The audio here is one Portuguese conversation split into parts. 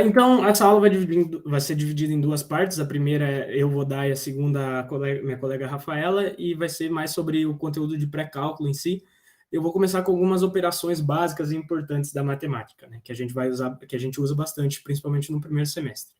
Então, essa aula vai ser dividida em duas partes. A primeira eu vou dar e a segunda minha colega Rafaela, e vai ser mais sobre o conteúdo de pré-cálculo em si. Eu vou começar com algumas operações básicas e importantes da matemática, né, que a gente vai usar, que a gente usa bastante, principalmente no primeiro semestre.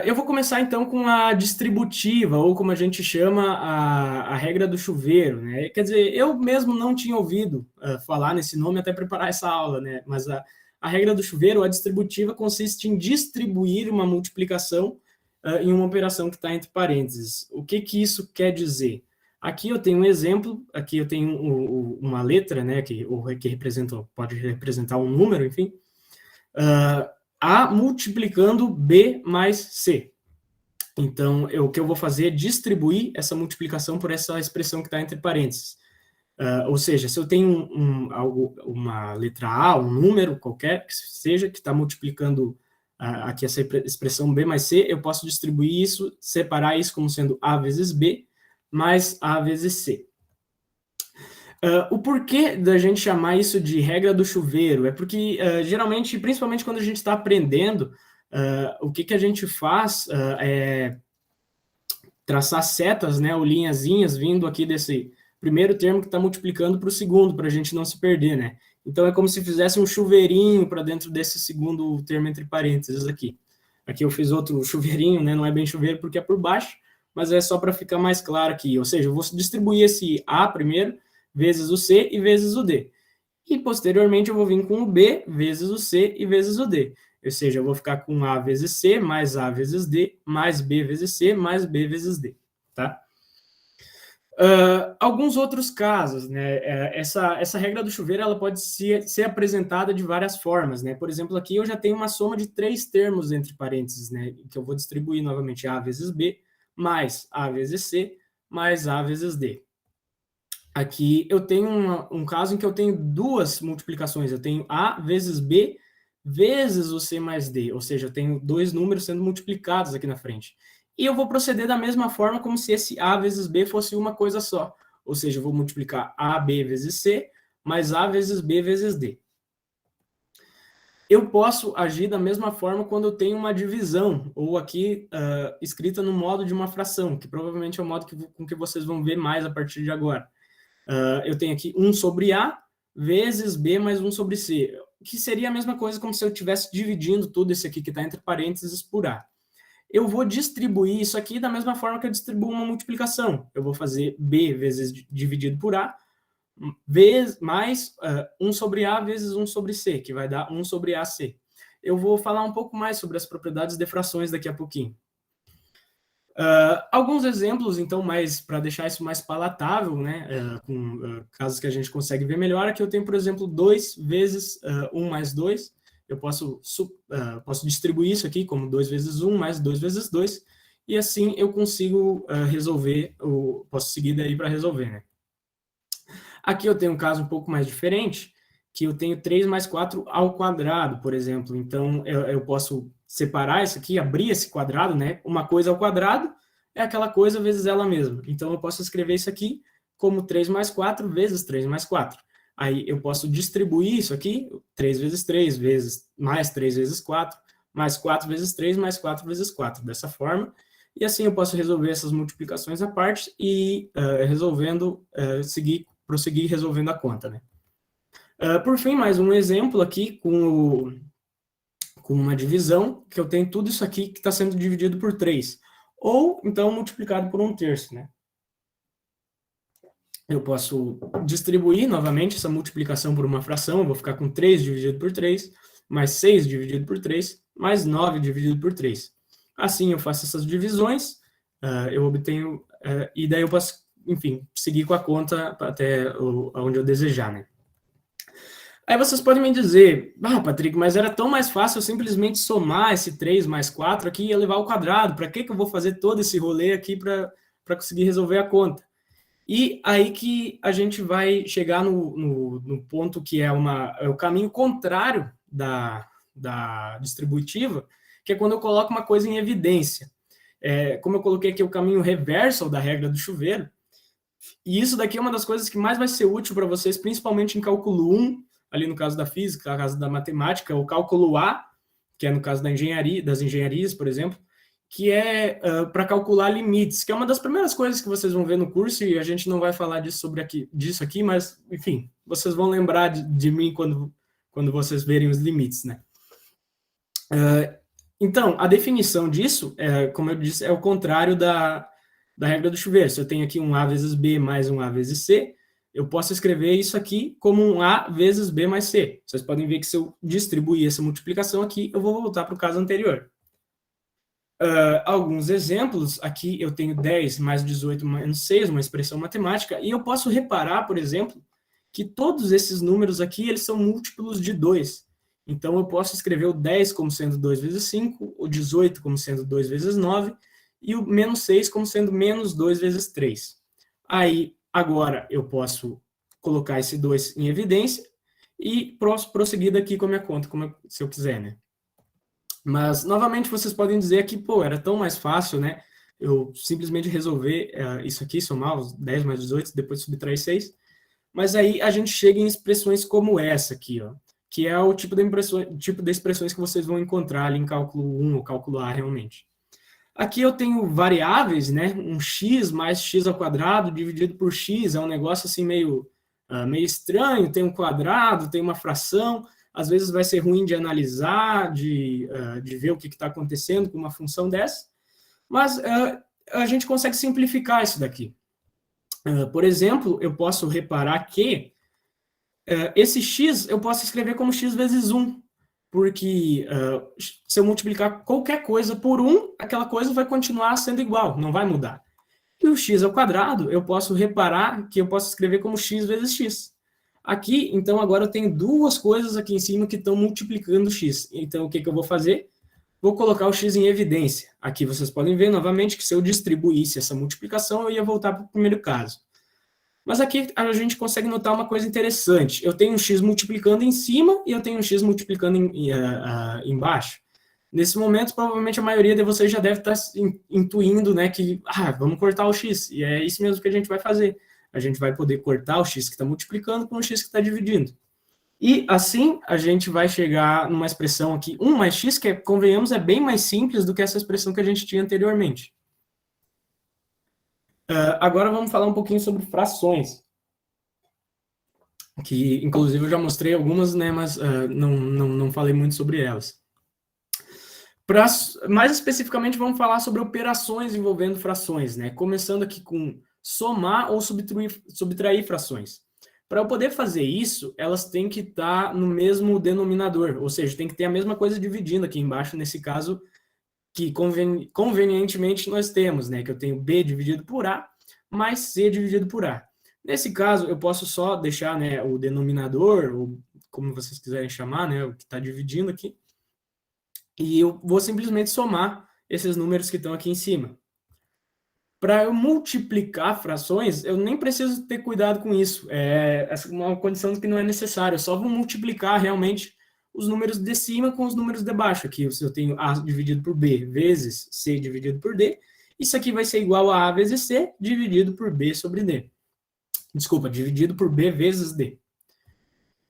Eu vou começar então com a distributiva, ou como a gente chama, a regra do chuveiro, né? Quer dizer, eu mesmo não tinha ouvido falar nesse nome até preparar essa aula, né? Mas a regra do chuveiro, a distributiva, consiste em distribuir uma multiplicação em uma operação que está entre parênteses. O que isso quer dizer? Aqui eu tenho um exemplo, aqui eu tenho uma letra, né, que representa, pode representar um número, enfim. A multiplicando B mais C. Então, o que eu vou fazer é distribuir essa multiplicação por essa expressão que está entre parênteses. Ou seja, se eu tenho uma letra A, um número qualquer que seja, que está multiplicando aqui essa expressão B mais C, eu posso distribuir isso, separar isso como sendo A vezes B mais A vezes C. O porquê da gente chamar isso de regra do chuveiro é porque, geralmente, principalmente quando a gente está aprendendo, o que a gente faz é traçar setas, né, ou linhazinhas vindo aqui desse primeiro termo que está multiplicando para o segundo, para a gente não se perder, né? Então, é como se fizesse um chuveirinho para dentro desse segundo termo entre parênteses aqui. Aqui eu fiz outro chuveirinho, né? Não é bem chuveiro porque é por baixo, mas é só para ficar mais claro aqui. Ou seja, eu vou distribuir esse A primeiro, vezes o C e vezes o D. E, posteriormente, eu vou vir com o B vezes o C e vezes o D. Ou seja, eu vou ficar com A vezes C, mais A vezes D, mais B vezes C, mais B vezes D. Tá? Alguns outros casos, né? Essa regra do chuveiro ela pode ser apresentada de várias formas, né? Por exemplo, aqui eu já tenho uma soma de 3 termos entre parênteses, né? Que eu vou distribuir novamente A vezes B, mais A vezes C, mais A vezes D. Aqui eu tenho um caso em que eu tenho duas multiplicações. Eu tenho A vezes B vezes o C mais D. Ou seja, eu tenho dois números sendo multiplicados aqui na frente. E eu vou proceder da mesma forma como se esse A vezes B fosse uma coisa só. Ou seja, eu vou multiplicar AB vezes C mais A vezes B vezes D. Eu posso agir da mesma forma quando eu tenho uma divisão, ou aqui escrita no modo de uma fração, que provavelmente é o modo com que vocês vão ver mais a partir de agora. Eu tenho aqui 1 sobre A vezes B mais 1 sobre C, que seria a mesma coisa como se eu estivesse dividindo tudo isso aqui que está entre parênteses por A. Eu vou distribuir isso aqui da mesma forma que eu distribuo uma multiplicação. Eu vou fazer B vezes dividido por A, mais 1 sobre A vezes 1 sobre C, que vai dar 1 sobre AC. Eu vou falar um pouco mais sobre as propriedades de frações daqui a pouquinho. Alguns exemplos, então, para deixar isso mais palatável, né, com casos que a gente consegue ver melhor, aqui eu tenho, por exemplo, 2 vezes 1 mais 2, eu posso distribuir isso aqui como 2 vezes 1 mais 2 vezes 2, e assim eu consigo resolver, posso seguir daí para resolver, né. Aqui eu tenho um caso um pouco mais diferente, que eu tenho 3 mais 4 ao quadrado, por exemplo. Então, eu posso separar isso aqui, abrir esse quadrado, né? Uma coisa ao quadrado é aquela coisa vezes ela mesma. Então, eu posso escrever isso aqui como 3 mais 4 vezes 3 mais 4. Aí, eu posso distribuir isso aqui, 3 vezes 3 vezes mais 3 vezes 4, mais 4 vezes 3, mais 4 vezes 4, dessa forma. E assim eu posso resolver essas multiplicações à parte e prosseguir resolvendo a conta, né? Por fim, mais um exemplo aqui com uma divisão, que eu tenho tudo isso aqui que está sendo dividido por 3, ou então multiplicado por 1/3, né? Eu posso distribuir novamente essa multiplicação por uma fração, eu vou ficar com 3 dividido por 3, mais 6 dividido por 3, mais 9 dividido por 3. Assim eu faço essas divisões, eu obtenho, e daí eu posso, enfim, seguir com a conta até onde eu desejar, né? Aí vocês podem me dizer, Patrick, mas era tão mais fácil eu simplesmente somar esse 3 mais 4 aqui e elevar ao quadrado. Para que eu vou fazer todo esse rolê aqui para conseguir resolver a conta? E aí que a gente vai chegar no ponto que é o caminho contrário da distributiva, que é quando eu coloco uma coisa em evidência. Como eu coloquei aqui o caminho reverso da regra do chuveiro, e isso daqui é uma das coisas que mais vai ser útil para vocês, principalmente em cálculo 1, ali no caso da física, no caso da matemática, o cálculo A, que é no caso das engenharias, por exemplo, que é para calcular limites, que é uma das primeiras coisas que vocês vão ver no curso, e a gente não vai falar disso aqui, mas, enfim, vocês vão lembrar de mim quando vocês verem os limites, né? Então, a definição disso, como eu disse, é o contrário da regra do chuveiro. Se eu tenho aqui um A vezes B mais um A vezes C, eu posso escrever isso aqui como um A vezes B mais C. Vocês podem ver que se eu distribuir essa multiplicação aqui, eu vou voltar para o caso anterior. Alguns exemplos, aqui eu tenho 10 mais 18 menos 6, uma expressão matemática, e eu posso reparar, por exemplo, que todos esses números aqui, eles são múltiplos de 2. Então, eu posso escrever o 10 como sendo 2 vezes 5, o 18 como sendo 2 vezes 9, e o menos 6 como sendo menos 2 vezes 3. Aí, agora, eu posso colocar esse 2 em evidência e prosseguir daqui com a minha conta, se eu quiser, né? Mas, novamente, vocês podem dizer que, pô, era tão mais fácil, né? Eu simplesmente resolver isso aqui, somar os 10 mais 18, depois subtrair 6. Mas aí a gente chega em expressões como essa aqui, ó, que é o tipo de expressões que vocês vão encontrar ali em cálculo 1 ou cálculo A realmente. Aqui eu tenho variáveis, né? Um x mais x ao quadrado dividido por x, é um negócio assim meio estranho, tem um quadrado, tem uma fração, às vezes vai ser ruim de analisar, de ver o que está acontecendo com uma função dessa, mas a gente consegue simplificar isso daqui. Por exemplo, eu posso reparar que esse x eu posso escrever como x vezes 1, porque se eu multiplicar qualquer coisa por 1, aquela coisa vai continuar sendo igual, não vai mudar. E o x ao quadrado, eu posso reparar que eu posso escrever como x vezes x. Aqui, então, agora eu tenho duas coisas aqui em cima que estão multiplicando x. Então, o que eu vou fazer? Vou colocar o x em evidência. Aqui vocês podem ver novamente que se eu distribuísse essa multiplicação, eu ia voltar para o primeiro caso. Mas aqui a gente consegue notar uma coisa interessante. Eu tenho um x multiplicando em cima e eu tenho um x multiplicando embaixo. Nesse momento, provavelmente a maioria de vocês já deve estar intuindo, né, que vamos cortar o x. E é isso mesmo que a gente vai fazer. A gente vai poder cortar o x que está multiplicando com o x que está dividindo. E assim a gente vai chegar numa expressão aqui, 1 mais x, que, convenhamos, é bem mais simples do que essa expressão que a gente tinha anteriormente. Agora vamos falar um pouquinho sobre frações, que inclusive eu já mostrei algumas, né, mas não falei muito sobre elas. Mais especificamente, vamos falar sobre operações envolvendo frações, né? Começando aqui com somar ou subtrair frações. Para eu poder fazer isso, elas têm que estar no mesmo denominador, ou seja, tem que ter a mesma coisa dividindo aqui embaixo, nesse caso, que convenientemente nós temos, né? Que eu tenho B dividido por A mais C dividido por A. Nesse caso, eu posso só deixar, né, o denominador, ou como vocês quiserem chamar, né, o que está dividindo aqui, e eu vou simplesmente somar esses números que estão aqui em cima. Para eu multiplicar frações, eu nem preciso ter cuidado com isso. É uma condição que não é necessária. Eu só vou multiplicar realmente os números de cima com os números de baixo. Aqui eu tenho A dividido por B vezes C dividido por D. Isso aqui vai ser igual a A vezes C dividido por B sobre D. Desculpa, dividido por B vezes D.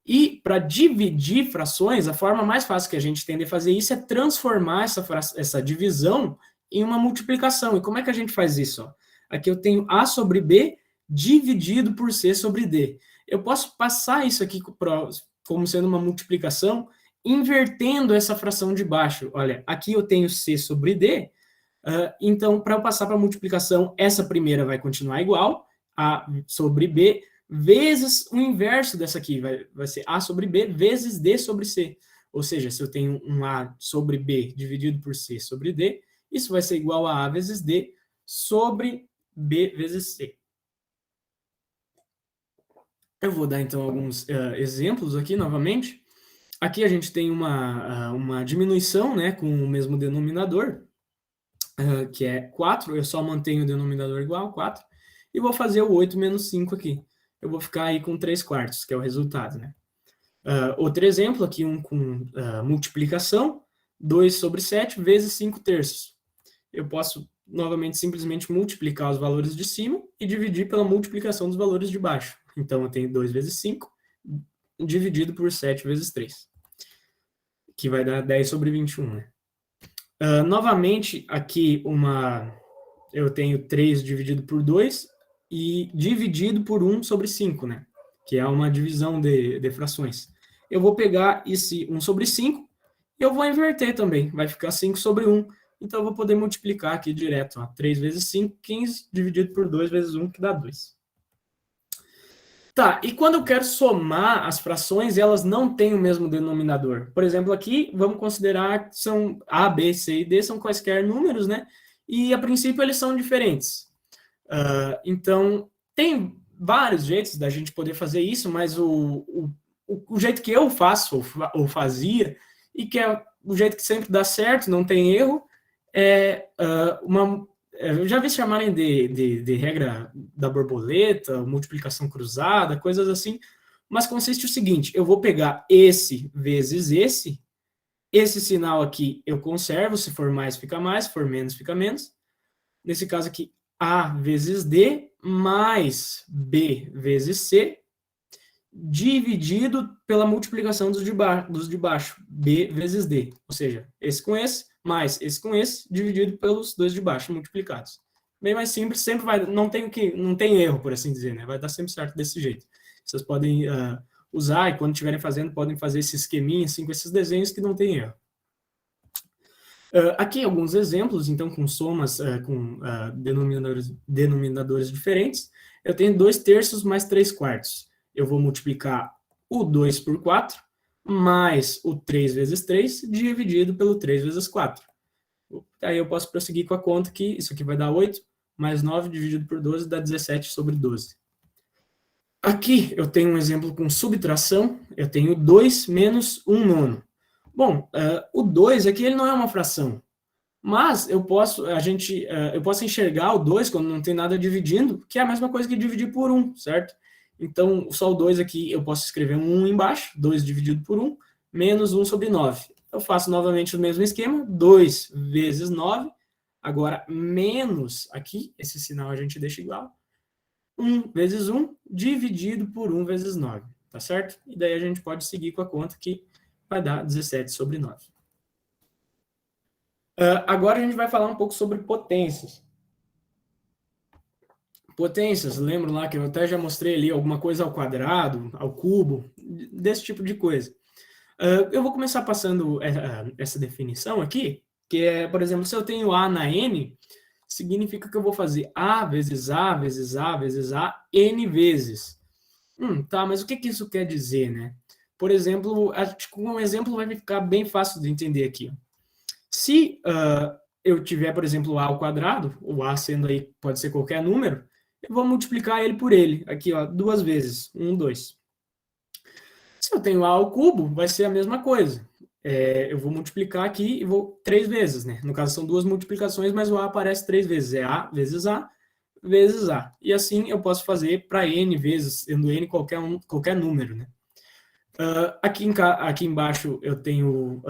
E para dividir frações, a forma mais fácil que a gente tem de fazer isso é transformar essa divisão em uma multiplicação. E como é que a gente faz isso? Aqui eu tenho A sobre B dividido por C sobre D. Eu posso passar isso aqui como sendo uma multiplicação, invertendo essa fração de baixo. Olha, aqui eu tenho C sobre D, então, para eu passar para a multiplicação, essa primeira vai continuar igual, A sobre B, vezes o inverso dessa aqui, vai ser A sobre B vezes D sobre C. Ou seja, se eu tenho um A sobre B dividido por C sobre D, isso vai ser igual a A vezes D sobre B vezes C. Eu vou dar, então, alguns exemplos aqui, novamente. Aqui a gente tem uma diminuição, né, com o mesmo denominador, que é 4. Eu só mantenho o denominador igual, 4. E vou fazer o 8 menos 5 aqui. Eu vou ficar aí com 3/4, que é o resultado, né? Outro exemplo, aqui com multiplicação, 2 sobre 7 vezes 5/3. Eu posso, novamente, simplesmente multiplicar os valores de cima e dividir pela multiplicação dos valores de baixo. Então, eu tenho 2 vezes 5 dividido por 7 vezes 3. que vai dar 10 sobre 21, né? Novamente, aqui eu tenho 3 dividido por 2 e dividido por 1 sobre 5, né? Que é uma divisão de frações. Eu vou pegar esse 1 sobre 5 e eu vou inverter também. Vai ficar 5 sobre 1. Então, eu vou poder multiplicar aqui direto. Ó. 3 vezes 5, 15, dividido por 2 vezes 1, que dá 2. Tá, e quando eu quero somar as frações, elas não têm o mesmo denominador. Por exemplo, aqui, vamos considerar que são A, B, C e D, são quaisquer números, né? E, a princípio, eles são diferentes. Então, tem vários jeitos da gente poder fazer isso, mas o jeito que eu faço, ou fazia, e que é o jeito que sempre dá certo, não tem erro, é eu já vi chamarem de regra da borboleta, multiplicação cruzada, coisas assim, mas consiste o seguinte, eu vou pegar esse vezes esse sinal aqui eu conservo, se for mais fica mais, se for menos fica menos, nesse caso aqui, A vezes D mais B vezes C, dividido pela multiplicação dos de baixo, B vezes D. Ou seja, esse com esse, mais esse com esse, dividido pelos dois de baixo, multiplicados. Bem mais simples, sempre vai, não tem erro, por assim dizer, né? Vai dar sempre certo desse jeito. Vocês podem usar, e quando estiverem fazendo, podem fazer esse esqueminha, assim, com esses desenhos que não tem erro. Aqui alguns exemplos, então, com somas com denominadores diferentes. Eu tenho 2/3 mais 3/4. Eu vou multiplicar o 2 por 4, mais o 3 vezes 3, dividido pelo 3 vezes 4. Aí eu posso prosseguir com a conta que isso aqui vai dar 8, mais 9 dividido por 12 dá 17 sobre 12. Aqui eu tenho um exemplo com subtração, eu tenho 2 menos 1 nono. Bom, o 2 aqui ele não é uma fração, mas eu posso enxergar o 2 quando não tem nada dividindo, que é a mesma coisa que dividir por 1, certo? Então, só o 2 aqui, eu posso escrever um 1 embaixo, 2 dividido por 1, menos 1 sobre 9. Eu faço novamente o mesmo esquema, 2 vezes 9, agora menos aqui, esse sinal a gente deixa igual, 1 vezes 1 dividido por 1 vezes 9, tá certo? E daí a gente pode seguir com a conta que vai dar 17 sobre 9. Agora a gente vai falar um pouco sobre potências. Potências, lembro lá que eu até já mostrei ali alguma coisa ao quadrado, ao cubo, desse tipo de coisa. Eu vou começar passando essa definição aqui, que é, por exemplo, se eu tenho A na N, significa que eu vou fazer A vezes A vezes A vezes A N vezes. Tá, mas o que isso quer dizer, né? Por exemplo, acho que um exemplo vai ficar bem fácil de entender aqui. Se eu tiver, por exemplo, A ao quadrado, o A sendo aí, pode ser qualquer número, eu vou multiplicar ele por ele, aqui, ó, 2 vezes, 1, 2. Se eu tenho A ao cubo, vai ser a mesma coisa. Eu vou multiplicar aqui e vou 3 vezes, né? No caso, são duas multiplicações, mas o A aparece 3 vezes. É A vezes A vezes A. E assim eu posso fazer para N vezes, sendo N qualquer número, né? Aqui embaixo eu tenho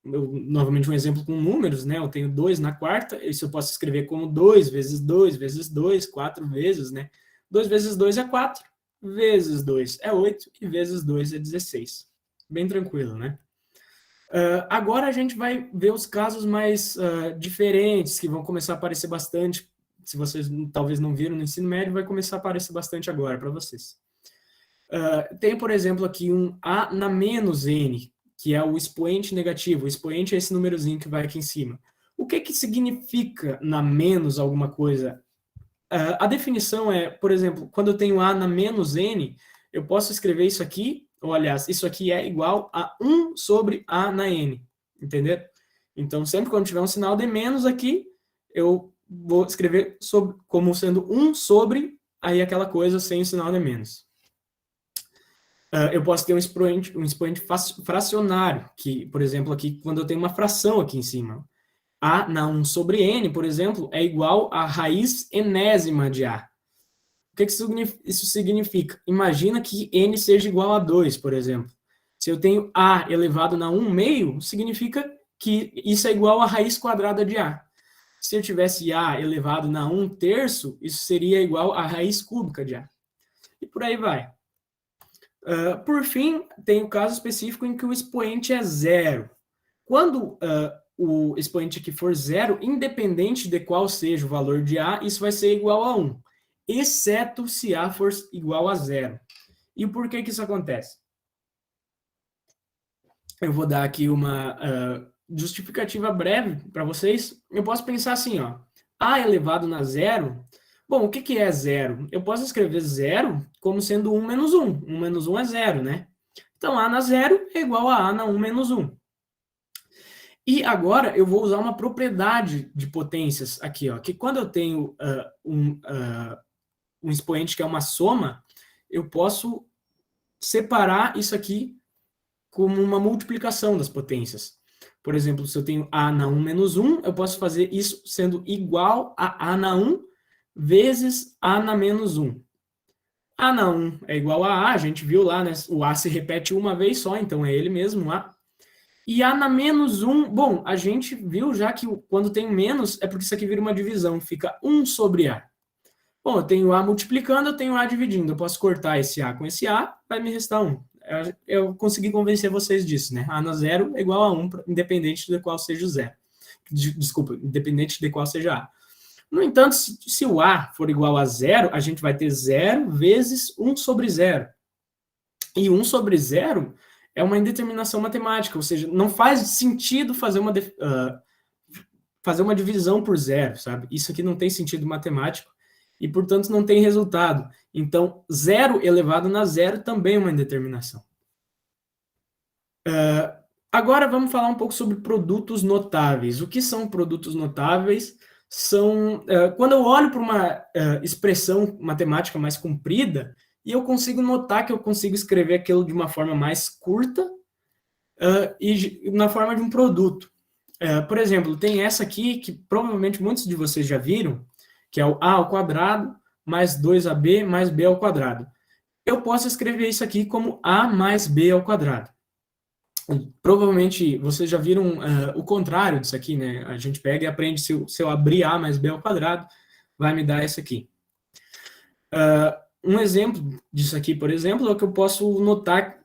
novamente um exemplo com números, né? Eu tenho 2 na quarta, isso eu posso escrever como 2 vezes 2 vezes 2, 4 vezes, né? 2 vezes 2 é 4, vezes 2 é 8 e vezes 2 é 16. Bem tranquilo, né? Agora a gente vai ver os casos mais diferentes, que vão começar a aparecer bastante. Se vocês talvez não viram no ensino médio, vai começar a aparecer bastante agora para vocês. Tem, por exemplo, aqui um A na menos N, que é o expoente negativo. O expoente é esse númerozinho que vai aqui em cima. O que significa na menos alguma coisa? A definição é, por exemplo, quando eu tenho A na menos N, eu posso escrever isso aqui, ou aliás, isso aqui é igual a 1 sobre A na N, entendeu? Então, sempre quando tiver um sinal de menos aqui, eu vou escrever como sendo 1 sobre aí aquela coisa sem o sinal de menos. Eu posso ter um expoente fracionário, que, por exemplo, aqui, quando eu tenho uma fração aqui em cima. A na 1 sobre N, por exemplo, é igual à raiz enésima de A. O que isso significa? Imagina que N seja igual a 2, por exemplo. Se eu tenho A elevado na 1 meio, significa que isso é igual à raiz quadrada de A. Se eu tivesse A elevado na 1 terço, isso seria igual à raiz cúbica de A. E por aí vai. Por fim, tem o caso específico em que o expoente é zero. Quando o expoente aqui for zero, independente de qual seja o valor de A, isso vai ser igual a 1, exceto se A for igual a zero. E por que isso acontece? Eu vou dar aqui uma justificativa breve para vocês. Eu posso pensar assim, ó, A elevado na zero. Bom, o que é zero? Eu posso escrever zero como sendo 1 menos 1. 1 menos 1 é zero, né? Então, A na zero é igual a A na 1 menos 1. E agora eu vou usar uma propriedade de potências aqui, ó, que quando eu tenho um expoente que é uma soma, eu posso separar isso aqui como uma multiplicação das potências. Por exemplo, se eu tenho A na 1 menos 1, eu posso fazer isso sendo igual a na 1 vezes A na menos 1. A na 1 é igual a A, a gente viu lá, né? O A se repete uma vez só, então é ele mesmo, A. E A na menos 1, bom, a gente viu já que quando tem menos, é porque isso aqui vira uma divisão, fica 1 sobre A. Bom, eu tenho A multiplicando, eu tenho A dividindo. Eu posso cortar esse A com esse A, vai me restar 1. Eu consegui convencer vocês disso, né? A na zero é igual a 1, independente de qual seja o zero. Desculpa, independente de qual seja A. No entanto, se o A for igual a zero, a gente vai ter 0 vezes 1 sobre 0. E 1 sobre 0 é uma indeterminação matemática, ou seja, não faz sentido fazer uma divisão por zero, sabe? Isso aqui não tem sentido matemático e, portanto, não tem resultado. Então, 0 elevado na zero também é uma indeterminação. Agora vamos falar um pouco sobre produtos notáveis. O que são produtos notáveis? São quando eu olho para uma expressão matemática mais comprida e eu consigo notar que eu consigo escrever aquilo de uma forma mais curta e na forma de um produto. Por exemplo, tem essa aqui que provavelmente muitos de vocês já viram, que é o A ao quadrado mais 2AB mais B ao quadrado. Eu posso escrever isso aqui como A mais B ao quadrado. Provavelmente vocês já viram o contrário disso aqui, né? A gente pega e aprende, se eu abrir A mais B ao quadrado, vai me dar isso aqui. Um exemplo disso aqui, por exemplo, é o que eu posso notar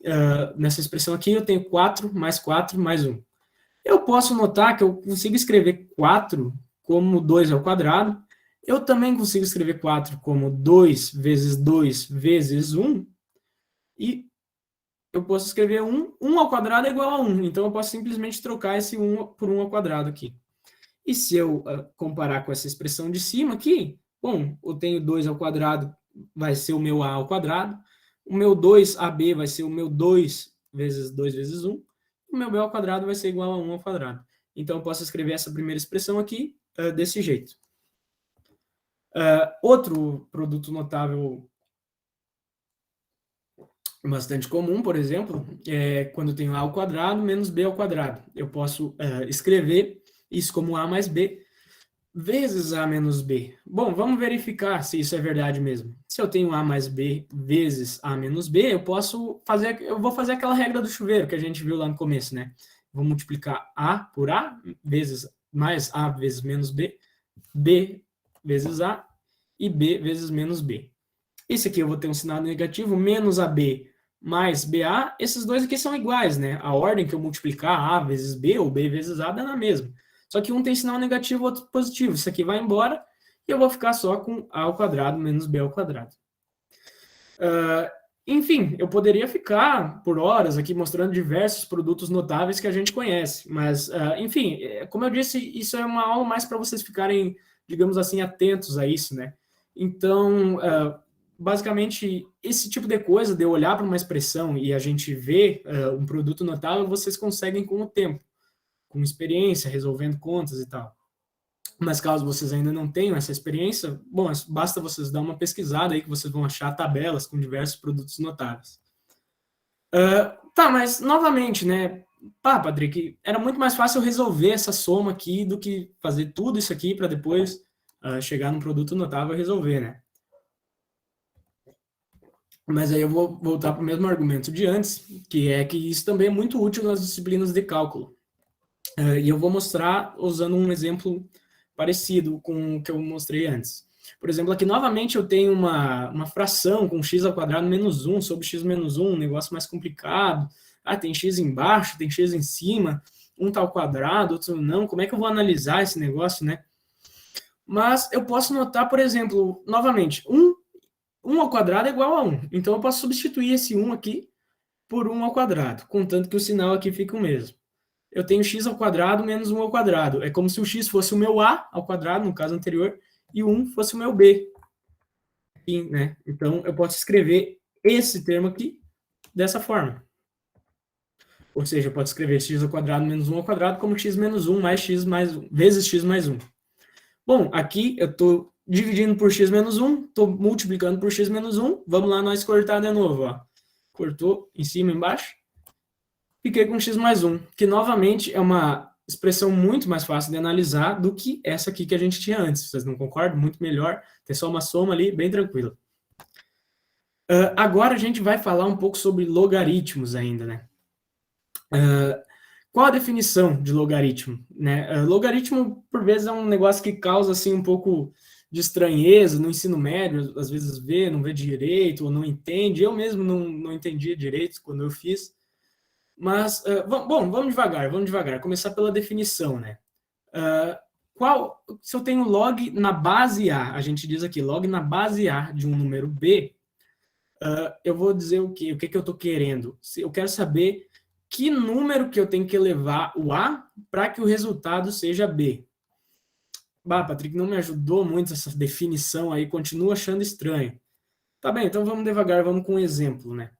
nessa expressão aqui, eu tenho 4 mais 4 mais 1. Eu posso notar que eu consigo escrever 4 como 2 ao quadrado, eu também consigo escrever 4 como 2 vezes 2 vezes 1, e eu posso escrever 1 ao quadrado é igual a 1, então eu posso simplesmente trocar esse 1 por 1 ao quadrado aqui. E se eu comparar com essa expressão de cima aqui, bom, eu tenho 2 ao quadrado, vai ser o meu A ao quadrado, o meu 2AB vai ser o meu 2 vezes 2 vezes 1, o meu B ao quadrado vai ser igual a 1 ao quadrado. Então eu posso escrever essa primeira expressão aqui desse jeito. Outro produto notável bastante comum, por exemplo, é quando eu tenho A ao quadrado menos B ao quadrado. Eu posso escrever isso como A mais B vezes A menos B. Bom, vamos verificar se isso é verdade mesmo. Se eu tenho A mais B vezes A menos B, eu vou fazer aquela regra do chuveiro que a gente viu lá no começo, né? Vou multiplicar A por A vezes mais A vezes menos B, B vezes A e B vezes menos B. Esse aqui eu vou ter um sinal negativo, menos AB mais BA, esses dois aqui são iguais, né? A ordem que eu multiplicar A vezes B ou B vezes A dá na mesma. Só que um tem sinal negativo, outro positivo. Isso aqui vai embora e eu vou ficar só com A ao quadrado menos B ao quadrado. Enfim, eu poderia ficar por horas aqui mostrando diversos produtos notáveis que a gente conhece, mas, enfim, como eu disse, isso é uma aula mais para vocês ficarem, digamos assim, atentos a isso, né? Então, basicamente, esse tipo de coisa, de olhar para uma expressão e a gente ver um produto notável, vocês conseguem com o tempo, com experiência, resolvendo contas e tal. Mas caso vocês ainda não tenham essa experiência, bom, basta vocês dar uma pesquisada aí que vocês vão achar tabelas com diversos produtos notáveis. Tá, mas novamente, né? Patrick, era muito mais fácil resolver essa soma aqui do que fazer tudo isso aqui para depois chegar num produto notável e resolver, né? Mas aí eu vou voltar para o mesmo argumento de antes, que é que isso também é muito útil nas disciplinas de cálculo. E eu vou mostrar usando um exemplo parecido com o que eu mostrei antes. Por exemplo, aqui novamente eu tenho uma fração com x ao quadrado menos 1 sobre x menos 1, um negócio mais complicado. Ah, tem x embaixo, tem x em cima, um tá ao quadrado, outro não. Como é que eu vou analisar esse negócio, né? Mas eu posso notar, por exemplo, novamente, 1 ao quadrado é igual a 1. Então eu posso substituir esse 1 aqui por 1 ao quadrado, contanto que o sinal aqui fica o mesmo. Eu tenho x ao quadrado menos 1 ao quadrado. É como se o x fosse o meu a ao quadrado, no caso anterior, e o 1 fosse o meu b. Aqui, né? Então, eu posso escrever esse termo aqui dessa forma. Ou seja, eu posso escrever x ao quadrado menos 1 ao quadrado como x menos 1 mais x mais 1, vezes x mais 1. Bom, aqui eu estou dividindo por x menos 1, estou multiplicando por x menos 1. Vamos lá nós cortar de novo. Ó. Cortou em cima e embaixo. Fiquei com x mais 1, que novamente é uma expressão muito mais fácil de analisar do que essa aqui que a gente tinha antes. Vocês não concordam? Muito melhor. Tem só uma soma ali, bem tranquila. Agora a gente vai falar um pouco sobre logaritmos ainda, né? Qual a definição de logaritmo? Né? Logaritmo, por vezes, é um negócio que causa assim, um pouco de estranheza no ensino médio, às vezes não vê direito, ou não entende. Eu mesmo não entendia direito quando eu fiz. Mas, bom, vamos devagar. Começar pela definição, né? Se eu tenho log na base A, a gente diz aqui, log na base A de um número B, eu vou dizer o quê? O que eu estou querendo? Eu quero saber que número que eu tenho que elevar o A para que o resultado seja B. Bah, Patrick, não me ajudou muito essa definição aí, continuo achando estranho. Tá bem, então vamos devagar, vamos com um exemplo, né?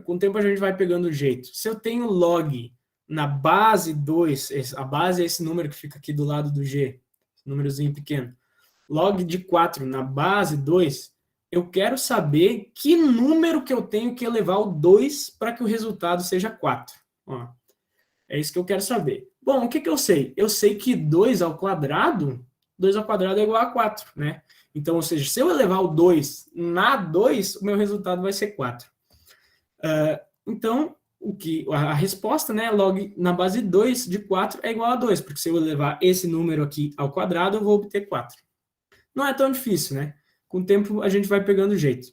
Com o tempo a gente vai pegando o jeito. Se eu tenho log na base 2, a base é esse número que fica aqui do lado do G, númerozinho pequeno. Log de 4 na base 2, eu quero saber que número que eu tenho que elevar o 2 para que o resultado seja 4. Ó, é isso que eu quero saber. Bom, o que eu sei? Eu sei que 2 ao quadrado é igual a 4, né? Então, ou seja, se eu elevar o 2 na 2, o meu resultado vai ser 4. Então, a resposta, né, log na base 2 de 4 é igual a 2, porque se eu levar esse número aqui ao quadrado, eu vou obter 4. Não é tão difícil, né? Com o tempo, a gente vai pegando o jeito.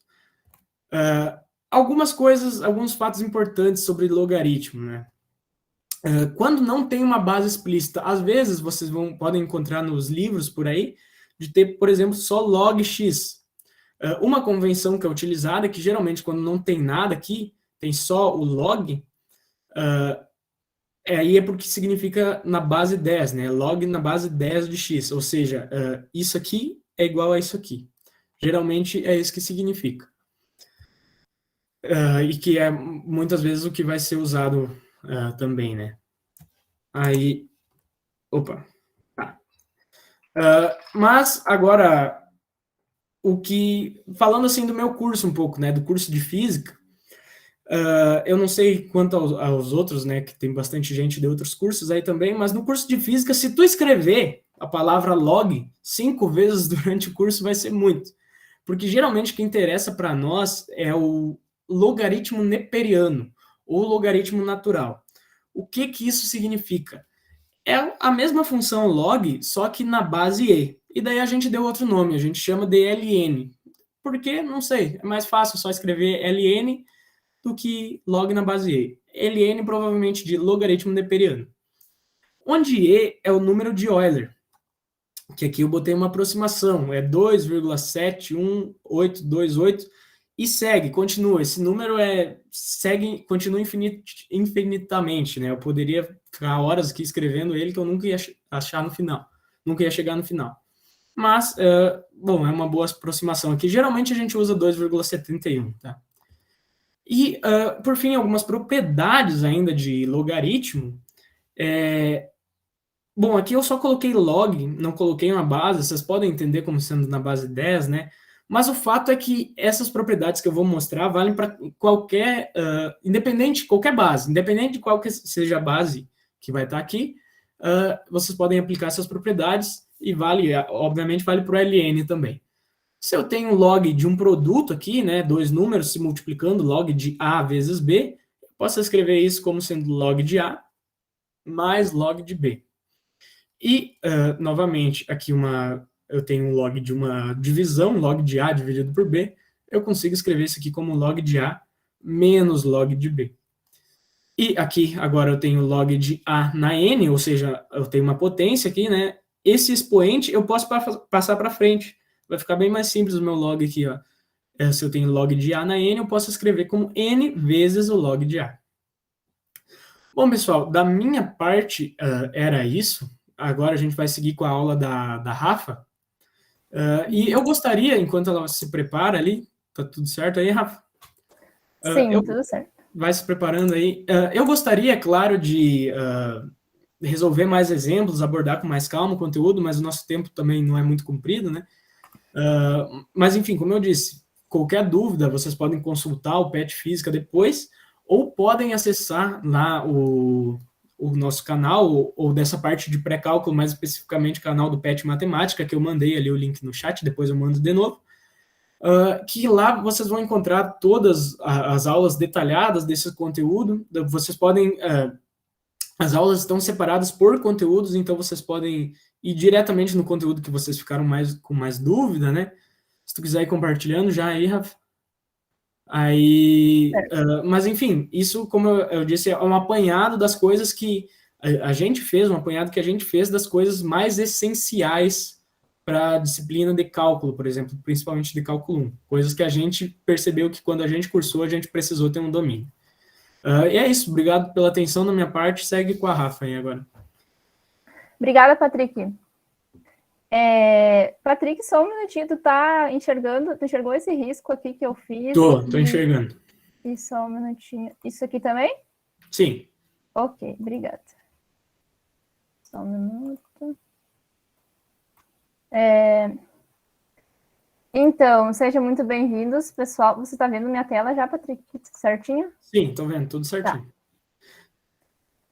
Algumas coisas, alguns fatos importantes sobre logaritmo, né? Quando não tem uma base explícita, às vezes vocês podem encontrar nos livros por aí, de ter, por exemplo, só log x. Uma convenção que é utilizada, que geralmente quando não tem nada aqui, tem só o log, aí é porque significa na base 10, né? Log na base 10 de x, ou seja, isso aqui é igual a isso aqui. Geralmente é isso que significa. E que é muitas vezes o que vai ser usado também, né? Aí, opa, tá. Mas agora, falando assim do meu curso um pouco, né? Do curso de física, eu não sei quanto aos outros, né, que tem bastante gente de outros cursos aí também, mas no curso de física, se tu escrever a palavra log 5 vezes durante o curso, vai ser muito. Porque geralmente o que interessa para nós é o logaritmo neperiano, ou logaritmo natural. O que isso significa? É a mesma função log, só que na base e. E daí a gente deu outro nome, a gente chama de ln. Por quê? Não sei. É mais fácil só escrever ln do que log na base e. ln provavelmente de logaritmo neperiano. Onde e é o número de Euler, que aqui eu botei uma aproximação, é 2,71828, e segue, continua. Esse número continua infinitamente, né? Eu poderia ficar horas aqui escrevendo ele que eu nunca ia achar no final, nunca ia chegar no final. Mas, bom, é uma boa aproximação aqui. Geralmente a gente usa 2,71, tá? E, por fim, algumas propriedades ainda de logaritmo. Bom, aqui eu só coloquei log, não coloquei uma base, vocês podem entender como sendo na base 10, né? Mas o fato é que essas propriedades que eu vou mostrar valem para qualquer, qualquer base, independente de qual que seja a base que vai estar aqui, vocês podem aplicar essas propriedades e obviamente vale para o ln também. Se eu tenho log de um produto aqui, né, dois números se multiplicando, log de A vezes B, eu posso escrever isso como sendo log de A mais log de B. E, novamente, aqui uma eu tenho um log de uma divisão, log de A dividido por B, eu consigo escrever isso aqui como log de A menos log de B. E aqui, agora eu tenho log de A na N, ou seja, eu tenho uma potência aqui, né? Esse expoente eu posso passar para frente. Vai ficar bem mais simples o meu log aqui, ó. Se eu tenho log de A na N, eu posso escrever como N vezes o log de A. Bom, pessoal, da minha parte era isso. Agora a gente vai seguir com a aula da Rafa. E eu gostaria, enquanto ela se prepara ali, tá tudo certo aí, Rafa? Sim, tudo certo. Vai se preparando aí. Eu gostaria, claro, de resolver mais exemplos, abordar com mais calma o conteúdo, mas o nosso tempo também não é muito comprido, né? Mas, enfim, como eu disse, qualquer dúvida, vocês podem consultar o PET Física depois, ou podem acessar lá o nosso canal, ou dessa parte de pré-cálculo, mais especificamente o canal do PET Matemática, que eu mandei ali o link no chat, depois eu mando de novo. Que lá vocês vão encontrar todas as aulas detalhadas desse conteúdo. Vocês podem... as aulas estão separadas por conteúdos, então vocês podem ir diretamente no conteúdo que vocês ficaram com mais dúvida, né? Se tu quiser ir compartilhando já aí, Rafa. Mas enfim, isso, como eu disse, é um apanhado das coisas que a gente fez, um apanhado que a gente fez das coisas mais essenciais para a disciplina de cálculo, por exemplo, principalmente de cálculo 1. Coisas que a gente percebeu que quando a gente cursou, a gente precisou ter um domínio. E é isso, obrigado pela atenção da minha parte, segue com a Rafa aí agora. Obrigada, Patrick. Patrick, só um minutinho, tu tá enxergando, tu enxergou esse risco aqui que eu fiz? Tô enxergando. E só um minutinho. Isso aqui também? Sim. Ok, obrigada. Só um minuto. Então, sejam muito bem-vindos, pessoal. Você está vendo minha tela já, Patrick? Certinho? Sim, tô vendo, tudo certinho.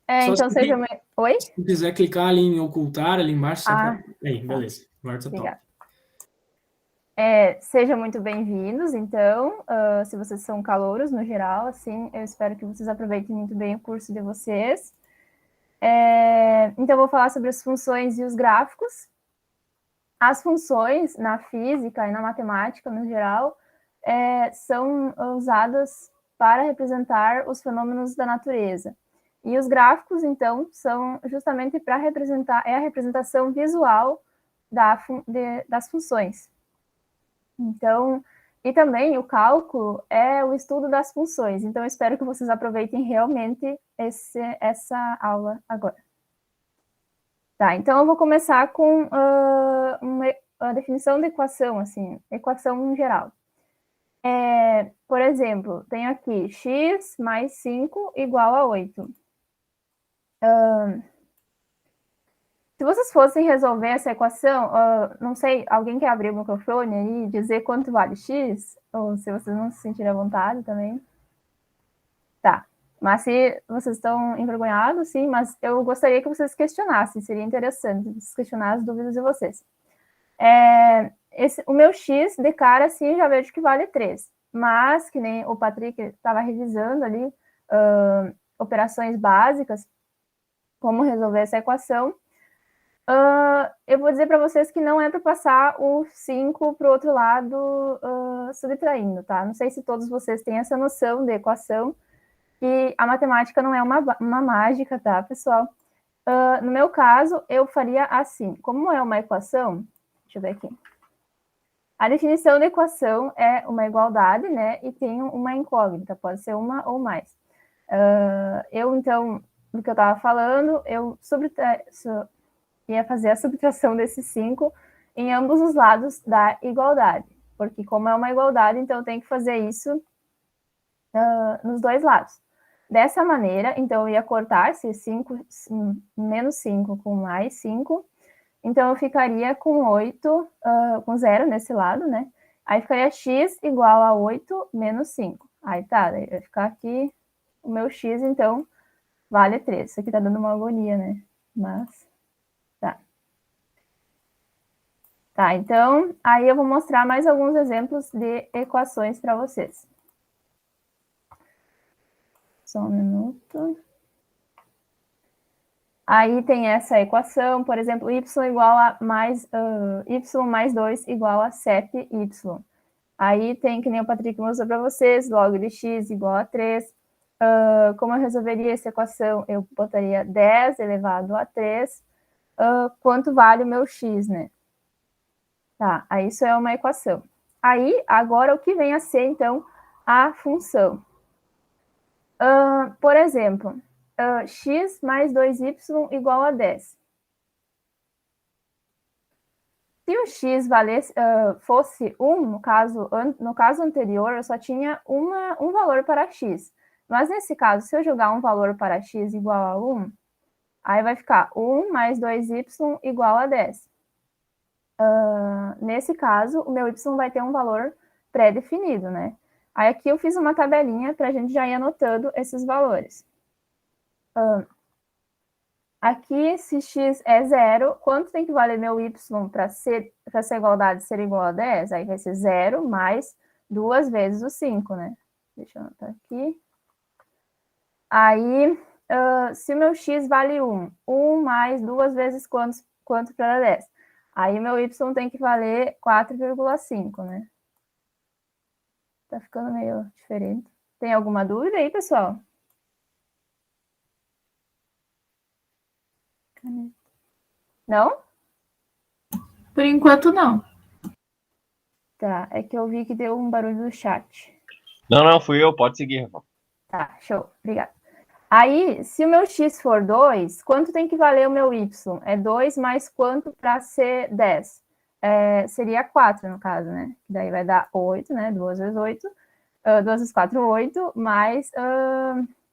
Tá. Então, seja... Oi? Se quiser clicar ali em ocultar, ali embaixo, só para... Aí, tá. beleza. Agora tá top. Sejam muito bem-vindos, então, se vocês são calouros no geral, assim, eu espero que vocês aproveitem muito bem o curso de vocês. Então, eu vou falar sobre as funções e os gráficos. As funções na física e na matemática, no geral, são usadas para representar os fenômenos da natureza. E os gráficos, então, são justamente para representar, a representação visual das funções. Então, e também o cálculo é o estudo das funções. Então, eu espero que vocês aproveitem realmente essa aula agora. Tá, então eu vou começar com a definição de equação, assim, equação em geral. Por exemplo, tenho aqui x mais 5 igual a 8. Se vocês fossem resolver essa equação, não sei, alguém quer abrir o microfone aí e dizer quanto vale x? Ou se vocês não se sentirem à vontade também. Tá, mas se vocês estão envergonhados, sim, mas eu gostaria que vocês questionassem, seria interessante questionar as dúvidas de vocês. O meu x, de cara, assim, já vejo que vale 3, mas, que nem o Patrick estava revisando ali, operações básicas, como resolver essa equação, eu vou dizer para vocês que não é para passar o 5 para o outro lado subtraindo, tá? Não sei se todos vocês têm essa noção de equação, que a matemática não é uma mágica, tá, pessoal? No meu caso, eu faria assim. Como é uma equação, deixa eu ver aqui. A definição da equação é uma igualdade, né? E tem uma incógnita, pode ser uma ou mais. Então, do que eu estava falando, eu ia fazer a subtração desses 5 em ambos os lados da igualdade. Porque como é uma igualdade, então eu tenho que fazer isso nos dois lados. Dessa maneira, então eu ia cortar esse 5, menos 5 com mais 5. Então eu ficaria com 8, com 0 nesse lado, né? Aí ficaria x igual a 8 menos 5. Aí tá, daí vai ficar aqui o meu x, então, vale 3. Isso aqui tá dando uma agonia, né? Mas, tá. Tá, então, aí eu vou mostrar mais alguns exemplos de equações para vocês. Só um minuto. Aí tem essa equação, por exemplo, y igual a y mais 2 igual a 7y. Aí tem, que nem o Patrick mostrou para vocês, log de x igual a 3. Como eu resolveria essa equação? Eu botaria 10 elevado a 3. Quanto vale o meu x, né? Tá, aí isso é uma equação. Aí, agora, o que vem a ser, então, a função? Por exemplo, x mais 2y igual a 10. Se o x valesse, fosse 1, no caso anterior, eu só tinha um valor para x. Mas nesse caso, se eu jogar um valor para x igual a 1, aí vai ficar 1 mais 2y igual a 10. Nesse caso, o meu y vai ter um valor pré-definido, né? Aí aqui eu fiz uma tabelinha para a gente já ir anotando esses valores. Aqui, se x é 0, quanto tem que valer meu y para essa igualdade ser igual a 10? Aí vai ser 0 mais 2 vezes o 5, né? Deixa eu anotar aqui. Aí, se meu x vale 1, 1 mais 2 vezes quanto para 10? Aí meu y tem que valer 4,5, né? Tá ficando meio diferente. Tem alguma dúvida aí, pessoal? Não? Por enquanto, não. Tá, é que eu vi que deu um barulho no chat. Não, fui eu, pode seguir, Rafa. Tá, show, obrigada. Aí, se o meu x for 2, quanto tem que valer o meu y? É 2 mais quanto para ser 10? Seria 4, no caso, né? Daí vai dar 8, né? 2 vezes 8. 2 vezes 4, 8, mais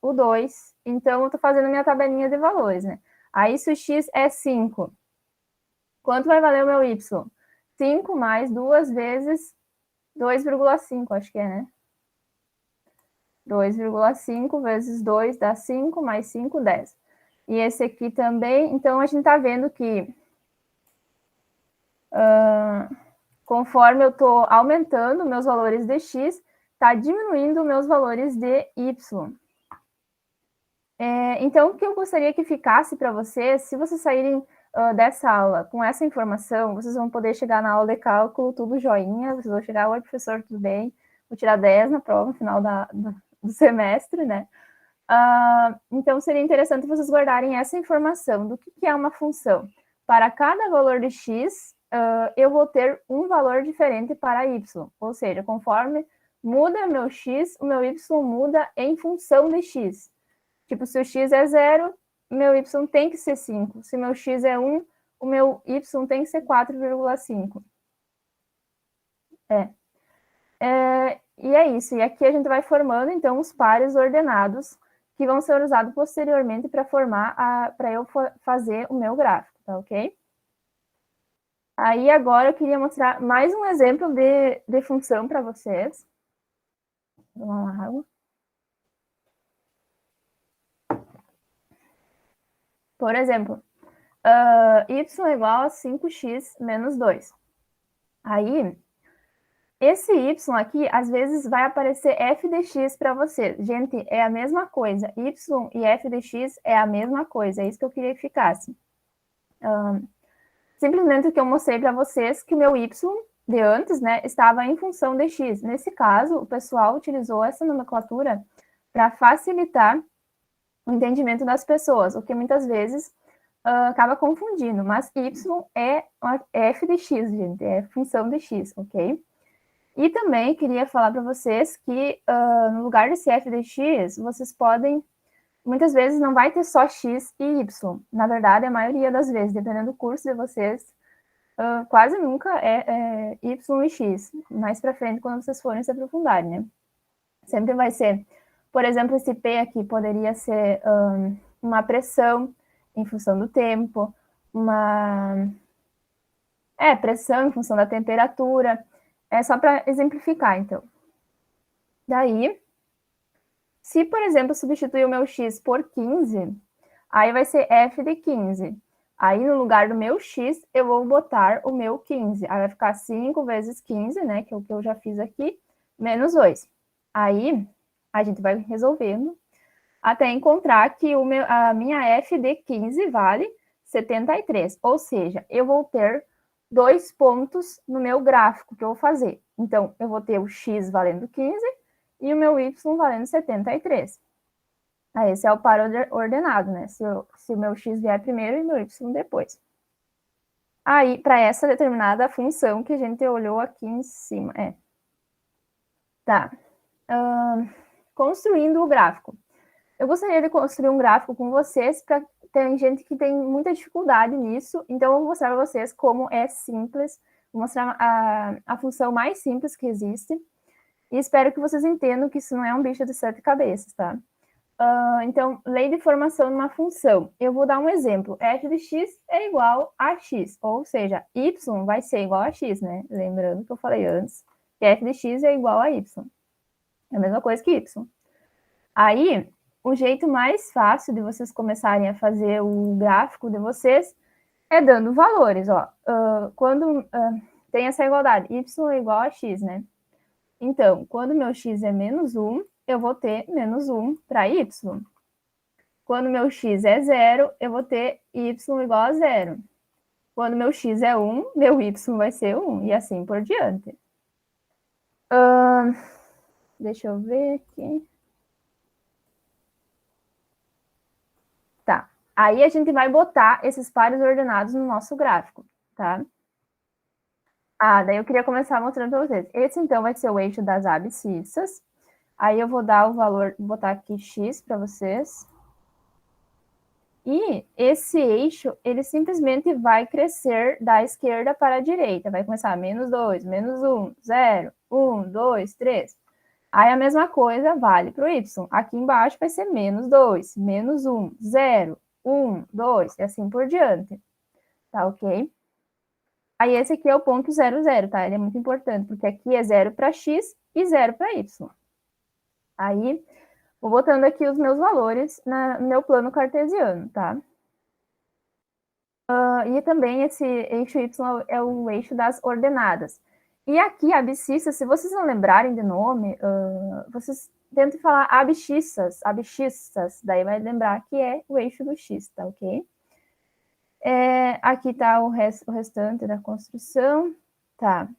o 2. Então, eu estou fazendo minha tabelinha de valores, né? Aí, se o x é 5, quanto vai valer o meu y? 5 mais 2 vezes 2,5, acho que é, né? 2,5 vezes 2 dá 5, mais 5, 10. E esse aqui também, então a gente está vendo que conforme eu estou aumentando meus valores de x, está diminuindo meus valores de y. Então, o que eu gostaria que ficasse para vocês, se vocês saírem dessa aula com essa informação, vocês vão poder chegar na aula de cálculo, tudo joinha, vocês vão chegar, oi, professor, tudo bem? Vou tirar 10 na prova no final do semestre, né? Então, seria interessante vocês guardarem essa informação do que é uma função. Para cada valor de x, eu vou ter um valor diferente para y. Ou seja, conforme muda meu x, o meu y muda em função de x. Tipo, se o x é 0, meu y tem que ser 5. Se meu x é 1, o meu y tem que ser 4,5. E é isso. E aqui a gente vai formando, então, os pares ordenados que vão ser usados posteriormente para eu fazer o meu gráfico, tá ok? Aí, agora, eu queria mostrar mais um exemplo de função para vocês. Vou tomar uma água. Por exemplo, y igual a 5x menos 2. Aí, esse y aqui, às vezes, vai aparecer f de x para você. Gente, é a mesma coisa. Y e f de x é a mesma coisa. É isso que eu queria que ficasse. Simplesmente o que eu mostrei para vocês, que o meu y de antes, né, estava em função de x. Nesse caso, o pessoal utilizou essa nomenclatura para facilitar o entendimento das pessoas, o que muitas vezes acaba confundindo. Mas y é f de x, gente, é função de x, ok? E também queria falar para vocês que no lugar desse f de x, vocês podem, muitas vezes não vai ter só x e y. Na verdade, a maioria das vezes, dependendo do curso de vocês, quase nunca é y e x. Mais para frente, quando vocês forem se aprofundarem, né? Sempre vai ser, por exemplo, esse P aqui poderia ser uma pressão em função do tempo, pressão em função da temperatura. É só para exemplificar, então. Daí, se, por exemplo, substituir o meu x por 15, aí vai ser f de 15. Aí, no lugar do meu x, eu vou botar o meu 15. Aí vai ficar 5 vezes 15, né, que é o que eu já fiz aqui, menos 2. Aí, a gente vai resolvendo. até encontrar que a minha f de 15 vale 73. Ou seja, eu vou ter 2 pontos no meu gráfico que eu vou fazer. Então, eu vou ter o x valendo 15 e o meu y valendo 73. Aí, esse é o par ordenado, né? Se o meu x vier primeiro e o meu y depois. Aí, para essa determinada função que a gente olhou aqui em cima. Tá. Construindo o gráfico. Eu gostaria de construir um gráfico com vocês, para tem gente que tem muita dificuldade nisso, então eu vou mostrar para vocês como é simples, vou mostrar a função mais simples que existe, e espero que vocês entendam que isso não é um bicho de 7 cabeças, tá? Então, lei de formação de uma função. Eu vou dar um exemplo. F de x é igual a x, ou seja, y vai ser igual a x, né? Lembrando que eu falei antes, que f de x é igual a y. É a mesma coisa que y. Aí, o jeito mais fácil de vocês começarem a fazer o gráfico de vocês é dando valores, ó. Quando tem essa igualdade, y é igual a x, né? Então, quando meu x é menos 1, eu vou ter menos 1 para y. Quando meu x é 0, eu vou ter y igual a 0. Quando meu x é 1, meu y vai ser 1, e assim por diante. Deixa eu ver aqui. Tá. Aí a gente vai botar esses pares ordenados no nosso gráfico, tá? Daí eu queria começar mostrando para vocês. Esse, então, vai ser o eixo das abscissas. Aí eu vou dar o valor, vou botar aqui x para vocês. E esse eixo, ele simplesmente vai crescer da esquerda para a direita. Vai começar menos 2, menos 1, 0, 1, 2, 3. Aí a mesma coisa vale para o y. Aqui embaixo vai ser menos 2, menos 1, 0, 1, 2, e assim por diante. Tá ok? Aí esse aqui é o ponto 0, 0, tá? Ele é muito importante, porque aqui é 0 para x e 0 para y. Aí, vou botando aqui os meus valores no meu plano cartesiano, tá? E também esse eixo y é o eixo das ordenadas. E aqui, abscissa, se vocês não lembrarem de nome, vocês tentem falar abscissas, daí vai lembrar que é o eixo do x, tá ok? Aqui está o restante da construção, tá?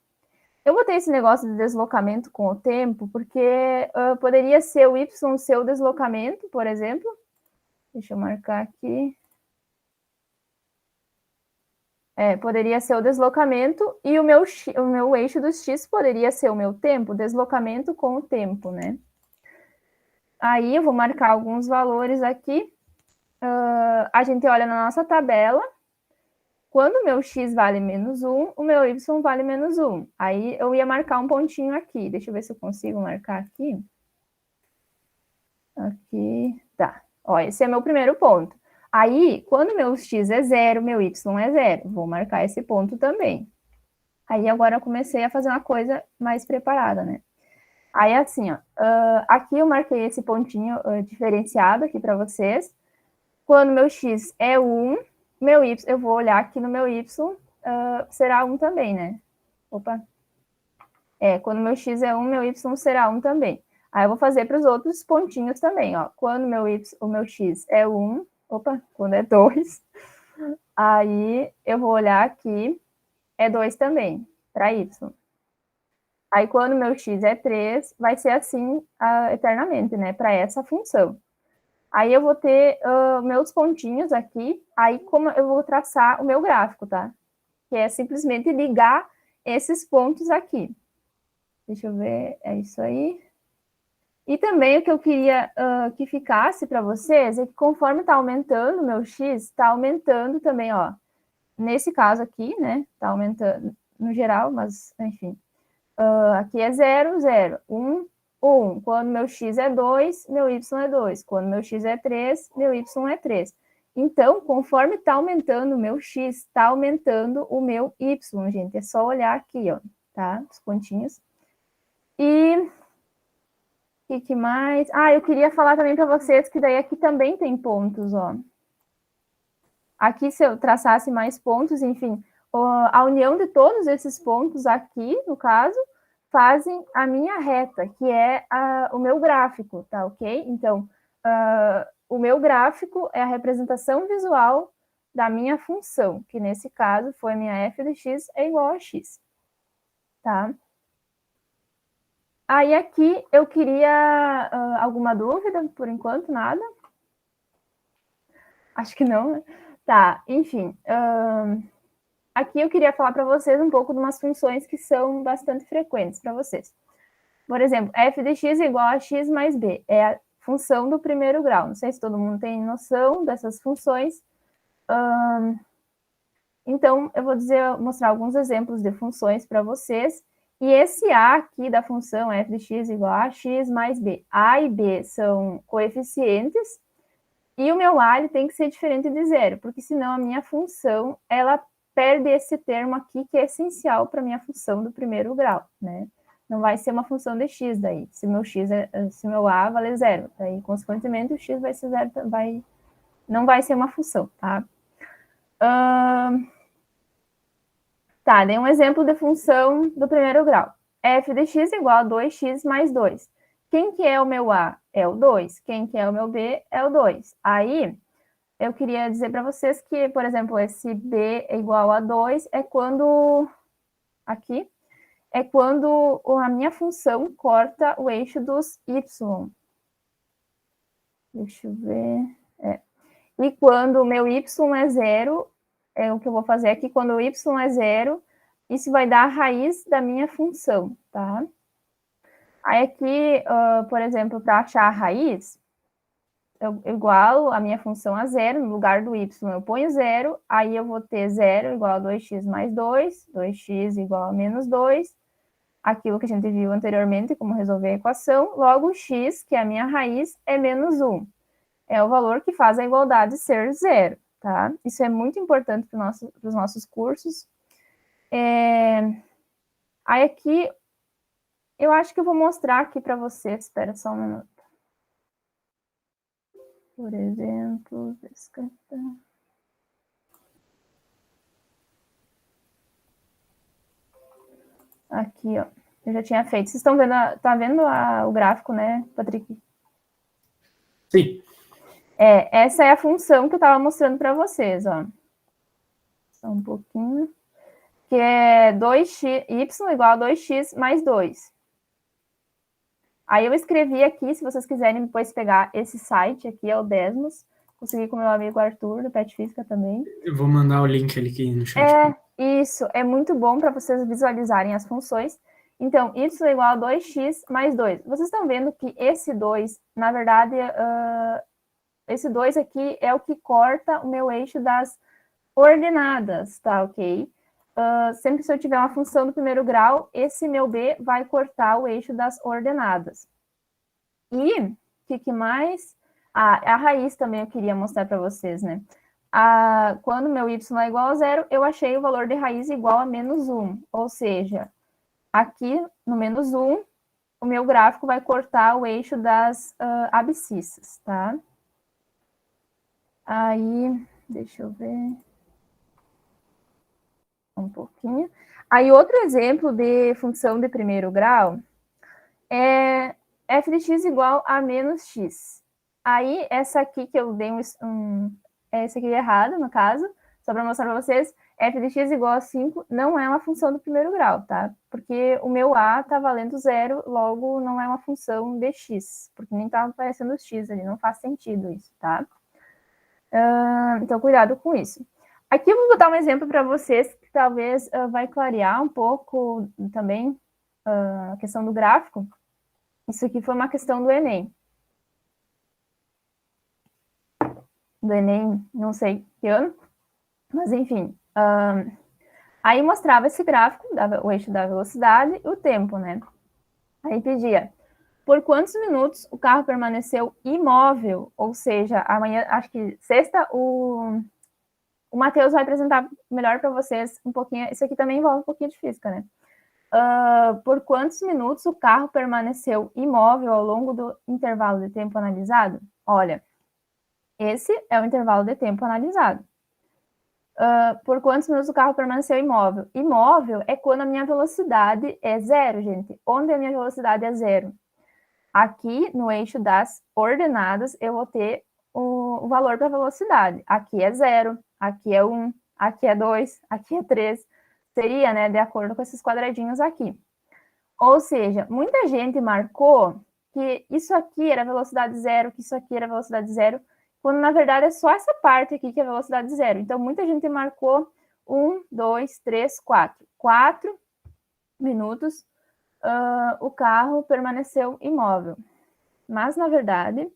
Eu botei esse negócio de deslocamento com o tempo, porque poderia ser o y seu deslocamento, por exemplo. Deixa eu marcar aqui. Poderia ser o deslocamento, e o meu eixo do x poderia ser o meu tempo, deslocamento com o tempo, né? Aí eu vou marcar alguns valores aqui. A gente olha na nossa tabela. Quando o meu x vale menos 1, o meu y vale menos 1. Aí eu ia marcar um pontinho aqui. Deixa eu ver se eu consigo marcar aqui. Aqui, tá. Ó, esse é meu primeiro ponto. Aí, quando meu x é 0, meu y é 0. Vou marcar esse ponto também. Aí, agora eu comecei a fazer uma coisa mais preparada, né? Aí, assim, ó. Aqui eu marquei esse pontinho diferenciado aqui para vocês. Quando meu x é 1, meu y, eu vou olhar aqui no meu y, será 1 também, né? Opa. Quando meu x é 1, meu y será 1 também. Aí eu vou fazer para os outros pontinhos também, ó. Quando o meu x é 1, quando é 2, aí eu vou olhar aqui, é 2 também, para y. Aí quando meu x é 3, vai ser assim eternamente, né? Para essa função. Aí eu vou ter meus pontinhos aqui, aí como eu vou traçar o meu gráfico, tá? Que é simplesmente ligar esses pontos aqui. Deixa eu ver, é isso aí. E também o que eu queria que ficasse para vocês é que conforme está aumentando o meu x, está aumentando também, ó. Nesse caso aqui, né? Está aumentando no geral, mas enfim. Aqui é 0, 0, 1, 1. Quando meu x é 2, meu y é 2. Quando meu x é 3, meu y é 3. Então, conforme está aumentando o meu x, está aumentando o meu y, gente. É só olhar aqui, ó, tá? Os pontinhos. E o que mais? Eu queria falar também para vocês que daí aqui também tem pontos, ó. Aqui, se eu traçasse mais pontos, enfim, a união de todos esses pontos aqui, no caso, fazem a minha reta, que é o meu gráfico, tá ok? Então, o meu gráfico é a representação visual da minha função, que nesse caso foi minha f de x é igual a x, tá? Aí aqui eu queria alguma dúvida, por enquanto, nada? Acho que não, né? Tá, enfim. Aqui eu queria falar para vocês um pouco de umas funções que são bastante frequentes para vocês. Por exemplo, f de x é igual a x mais b. É a função do primeiro grau. Não sei se todo mundo tem noção dessas funções. Então, eu vou mostrar alguns exemplos de funções para vocês. E esse a aqui da função f de x igual a x mais b. A e b são coeficientes. E o meu a ele tem que ser diferente de zero, porque senão a minha função ela perde esse termo aqui que é essencial para a minha função do primeiro grau, né? Não vai ser uma função de x daí, se meu a vale zero, daí consequentemente o x vai ser zero, não vai ser uma função, tá? Tá, dei um exemplo de função do primeiro grau. F de x igual a 2x mais 2. Quem que é o meu a? É o 2. Quem que é o meu b? É o 2. Aí, eu queria dizer para vocês que, por exemplo, esse b é igual a 2 é quando... Aqui, é quando a minha função corta o eixo dos y. Deixa eu ver... E quando o meu y é zero, o que eu vou fazer aqui, quando o y é zero, isso vai dar a raiz da minha função, tá? Aí aqui, por exemplo, para achar a raiz, eu igualo a minha função a zero, no lugar do y eu ponho zero, aí eu vou ter zero igual a 2x mais 2, 2x igual a menos 2, aquilo que a gente viu anteriormente, como resolver a equação, logo x, que é a minha raiz, é menos 1. É o valor que faz a igualdade ser zero, tá? Isso é muito importante para os nossos cursos. Aí aqui, eu acho que eu vou mostrar aqui para vocês, espera só um minuto. Por exemplo, descartar. Aqui, ó. Eu já tinha feito. Vocês estão vendo, tá vendo o gráfico, né, Patrick? Sim. Essa é a função que eu estava mostrando para vocês, ó. Só um pouquinho. Que é 2x, y igual a 2x mais 2. Aí eu escrevi aqui, se vocês quiserem depois pegar esse site aqui, é o Desmos. Consegui com meu amigo Arthur, do Pet Física também. Eu vou mandar o link ali aqui no chat. Isso, é muito bom para vocês visualizarem as funções. Então, y igual a 2x mais 2. Vocês estão vendo que esse 2, na verdade, esse 2 aqui é o que corta o meu eixo das ordenadas, tá, ok? Sempre que eu tiver uma função do primeiro grau, esse meu b vai cortar o eixo das ordenadas. E, o que mais? A raiz também eu queria mostrar para vocês, né? Quando meu y é igual a zero, eu achei o valor de raiz igual a menos 1. Ou seja, aqui no menos 1, o meu gráfico vai cortar o eixo das abscissas, tá? Aí, deixa eu ver... um pouquinho. Aí, outro exemplo de função de primeiro grau é f de x igual a menos x. Aí, essa aqui que eu dei essa aqui é errada, no caso, só para mostrar para vocês, f de x igual a 5 não é uma função do primeiro grau, tá? Porque o meu a está valendo zero, logo não é uma função de x, porque nem está aparecendo x ali, não faz sentido isso, tá? Então, cuidado com isso. Aqui eu vou botar um exemplo para vocês que talvez vai clarear um pouco também a questão do gráfico. Isso aqui foi uma questão do Enem. Do Enem, não sei que ano, mas enfim. Aí mostrava esse gráfico, o eixo da velocidade e o tempo, né? Aí pedia, por quantos minutos o carro permaneceu imóvel? Ou seja, amanhã, acho que sexta, o Matheus vai apresentar melhor para vocês um pouquinho. Isso aqui também envolve um pouquinho de física, né? Por quantos minutos o carro permaneceu imóvel ao longo do intervalo de tempo analisado? Olha, esse é o intervalo de tempo analisado. Por quantos minutos o carro permaneceu imóvel? Imóvel é quando a minha velocidade é zero, gente. Onde a minha velocidade é zero? Aqui, no eixo das ordenadas, eu vou ter o valor para velocidade. Aqui é 0, aqui é 1, aqui é 2, aqui é 3. Seria, né, de acordo com esses quadradinhos aqui. Ou seja, muita gente marcou que isso aqui era velocidade 0, que isso aqui era velocidade 0, quando na verdade é só essa parte aqui que é velocidade 0. Então, muita gente marcou 1, 2, 3, 4. 4 minutos, o carro permaneceu imóvel. Mas, na verdade,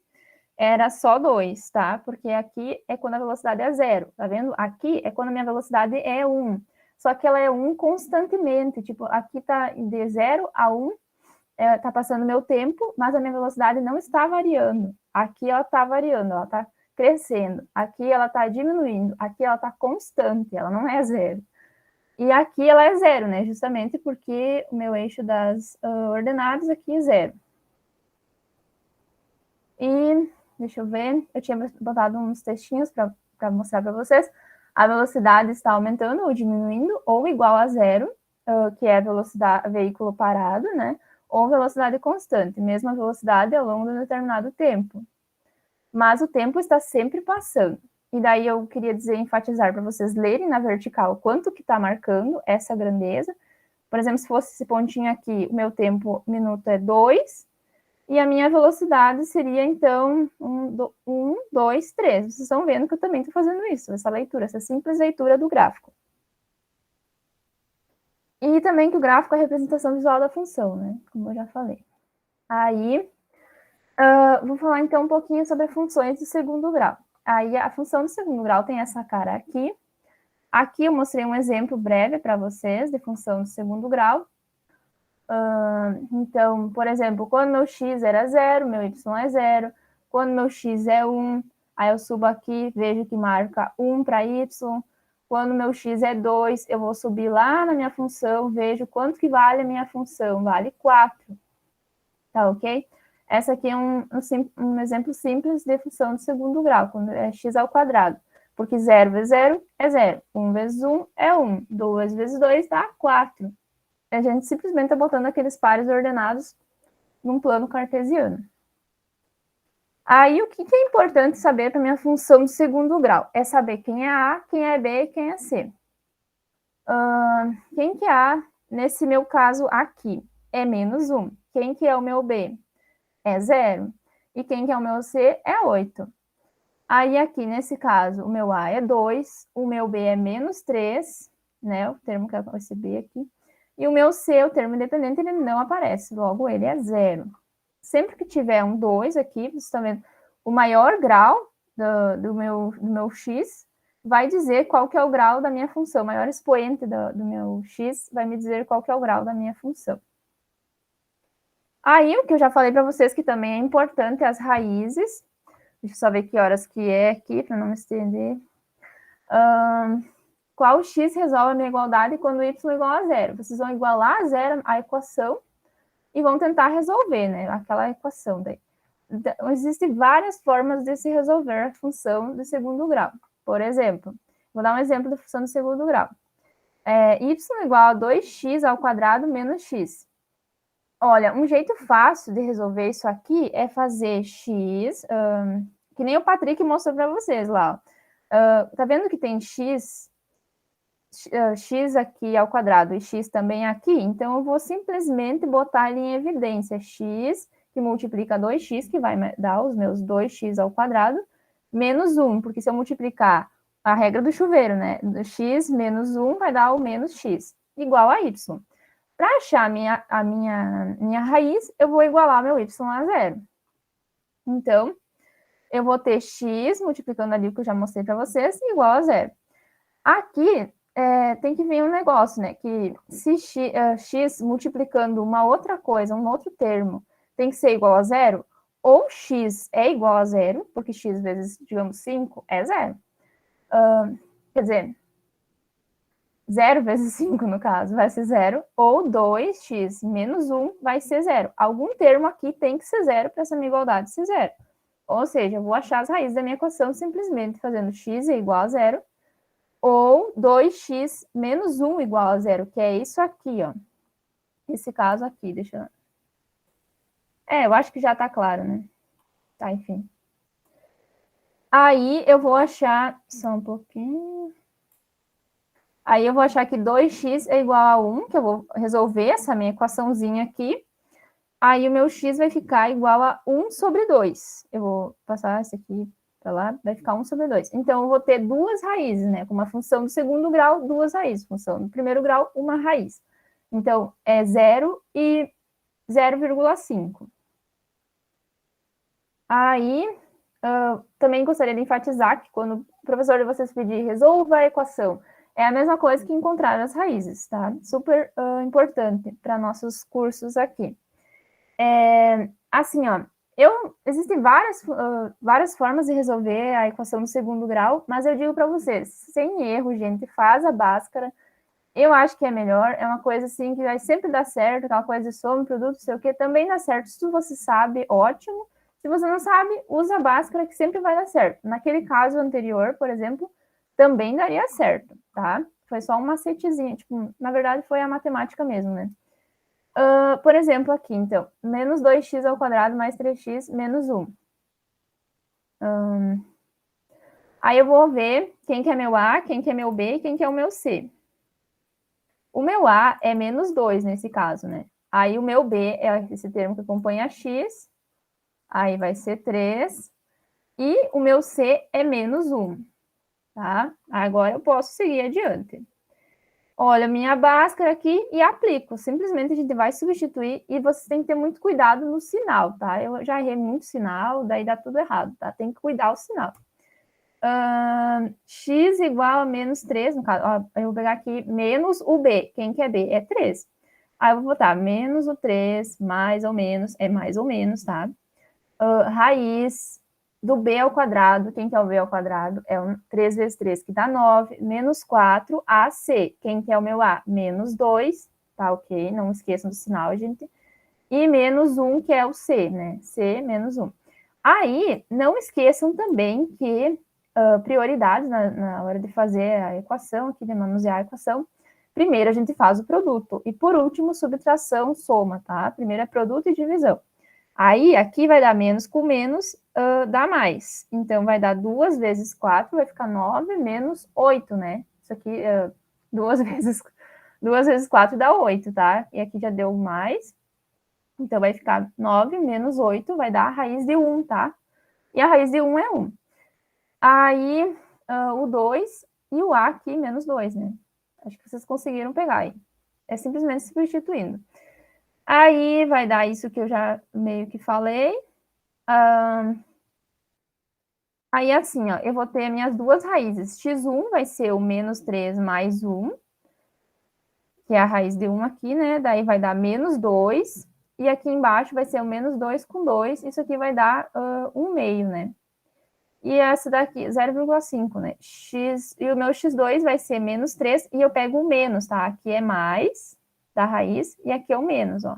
era só 2, tá? Porque aqui é quando a velocidade é 0, tá vendo? Aqui é quando a minha velocidade é 1. Só que ela é 1 constantemente. Tipo, aqui tá de 0 a 1, tá passando meu tempo, mas a minha velocidade não está variando. Aqui ela tá variando, ela tá crescendo. Aqui ela tá diminuindo. Aqui ela tá constante, ela não é 0. E aqui ela é 0, né? Justamente porque o meu eixo das ordenadas aqui é 0. E, deixa eu ver, eu tinha botado uns textinhos para mostrar para vocês. A velocidade está aumentando ou diminuindo, ou igual a 0, que é velocidade, veículo parado, né? Ou velocidade constante, mesma velocidade ao longo de um determinado tempo. Mas o tempo está sempre passando. E daí eu queria dizer, enfatizar para vocês lerem na vertical quanto que está marcando essa grandeza. Por exemplo, se fosse esse pontinho aqui, o meu tempo minuto é 2, e a minha velocidade seria, então, 1, 2, 3. Vocês estão vendo que eu também estou fazendo isso, essa leitura, essa simples leitura do gráfico. E também que o gráfico é a representação visual da função, né? Como eu já falei. Aí, vou falar, então, um pouquinho sobre as funções de segundo grau. Aí, a função de segundo grau tem essa cara aqui. Aqui eu mostrei um exemplo breve para vocês de função de segundo grau. Então, por exemplo, quando meu x era 0, meu y é 0. Quando meu x é 1, aí eu subo aqui, vejo que marca 1 para y. Quando meu x é 2, eu vou subir lá na minha função, vejo quanto que vale a minha função. Vale 4. Tá ok? Essa aqui é um exemplo simples de função de segundo grau, quando é x ao quadrado. Porque 0 vezes 0 é 0. 1 vezes 1 é 1. 2 vezes 2 dá 4. A gente simplesmente está botando aqueles pares ordenados num plano cartesiano. Aí, o que é importante saber para minha função de segundo grau? É saber quem é A, quem é B e quem é C. Quem que é A, nesse meu caso aqui, é menos 1. Quem que é o meu B? É 0. E quem que é o meu C? É 8. Aí, aqui, nesse caso, o meu A é 2, o meu B é menos 3, né? O termo que é esse B aqui. E o meu C, o termo independente, ele não aparece, logo ele é 0. Sempre que tiver um 2 aqui, vocês estão vendo, o maior grau do meu x vai dizer qual que é o grau da minha função. O maior expoente do meu x vai me dizer qual que é o grau da minha função. Aí, o que eu já falei para vocês que também é importante, as raízes. Deixa eu só ver que horas que é aqui, para não me estender. Qual x resolve a minha igualdade quando y é igual a 0? Vocês vão igualar a 0 a equação e vão tentar resolver, né? Aquela equação daí. Então, existem várias formas de se resolver a função de segundo grau. Por exemplo, vou dar um exemplo da função de segundo grau. Y igual a 2x ao quadrado menos x. Olha, um jeito fácil de resolver isso aqui é fazer x, que nem o Patrick mostrou para vocês lá. Tá vendo que tem x aqui ao quadrado e x também aqui? Então, eu vou simplesmente botar ele em evidência. X que multiplica 2x, que vai dar os meus 2x ao quadrado, menos 1, porque se eu multiplicar a regra do chuveiro, né? X menos 1 vai dar o menos x, igual a y. Para achar a minha raiz, eu vou igualar meu y a 0. Então, eu vou ter x, multiplicando ali o que eu já mostrei para vocês, igual a 0. Aqui, tem que vir um negócio, né? Que se x multiplicando uma outra coisa, um outro termo, tem que ser igual a 0, ou x é igual a 0, porque x vezes, digamos, 5 é 0. Quer dizer, 0 vezes 5, no caso, vai ser 0, ou 2x menos 1 vai ser 0. Algum termo aqui tem que ser 0 para essa minha igualdade ser 0. Ou seja, eu vou achar as raízes da minha equação simplesmente fazendo x é igual a 0, ou 2x menos 1 igual a 0, que é isso aqui, ó. Esse caso aqui, deixa eu... Eu acho que já está claro, né? Tá, enfim. Aí eu vou achar, só um pouquinho. Aí eu vou achar que 2x é igual a 1, que eu vou resolver essa minha equaçãozinha aqui. Aí o meu x vai ficar igual a 1 sobre 2. Eu vou passar esse aqui para lá, vai ficar 1 sobre 2. Então, eu vou ter duas raízes, né? Com uma função do segundo grau, duas raízes. Função do primeiro grau, uma raiz. Então, é 0 e 0,5. Aí, também gostaria de enfatizar que quando o professor de vocês pedir resolva a equação, é a mesma coisa que encontrar as raízes, tá? Super importante para nossos cursos aqui. Assim, ó, existem várias formas de resolver a equação do segundo grau, mas eu digo para vocês, sem erro, gente, faz a Bhaskara. Eu acho que é melhor, é uma coisa assim que vai sempre dar certo, aquela coisa de soma, produto, não sei o que, também dá certo. Se você sabe, ótimo. Se você não sabe, usa a Bhaskara que sempre vai dar certo. Naquele caso anterior, por exemplo, também daria certo, tá? Foi só um macetezinho, tipo, na verdade foi a matemática mesmo, né? Por exemplo, aqui, então, menos 2x ao quadrado mais 3x menos 1. Aí eu vou ver quem que é meu A, quem que é meu B e quem que é o meu C. O meu A é menos 2 nesse caso, né? Aí o meu B é esse termo que acompanha x, aí vai ser 3, e o meu C é menos 1, tá? Agora eu posso seguir adiante. Olha, minha Bhaskara aqui e aplico. Simplesmente a gente vai substituir e você tem que ter muito cuidado no sinal, tá? Eu já errei muito sinal, daí dá tudo errado, tá? Tem que cuidar o sinal. X igual a menos 3, no caso, ó, eu vou pegar aqui menos o B. Quem que é B? É 3. Aí eu vou botar menos o 3, mais ou menos, é mais ou menos, tá? Raiz do B ao quadrado, quem que é o B ao quadrado? É 3 vezes 3, que dá 9, menos 4, AC. Quem que é o meu A? Menos 2, tá ok? Não esqueçam do sinal, gente. E menos 1, que é o C, né? C menos 1. Aí, não esqueçam também que prioridades na hora de fazer a equação, aqui de manusear a equação, primeiro a gente faz o produto. E por último, subtração, soma, tá? Primeiro é produto e divisão. Aí, aqui vai dar menos com menos, dá mais. Então, vai dar 2 vezes 4, vai ficar 9 menos 8, né? Isso aqui, 2 vezes 4 dá 8, tá? E aqui já deu mais. Então, vai ficar 9 menos 8, vai dar a raiz de 1, tá? E a raiz de 1 é 1. Aí, o 2 e o A aqui, menos 2, né? Acho que vocês conseguiram pegar aí. É simplesmente substituindo. Aí vai dar isso que eu já meio que falei. Aí, assim, ó, eu vou ter minhas duas raízes. X1 vai ser o menos 3 mais 1, que é a raiz de 1 aqui, né? Daí vai dar menos 2. E aqui embaixo vai ser o menos 2 com 2. Isso aqui vai dar 1 meio, né? E essa daqui, 0,5, né? E o meu x2 vai ser menos 3. E eu pego o menos, tá? Aqui é mais da raiz. E aqui é o menos, ó.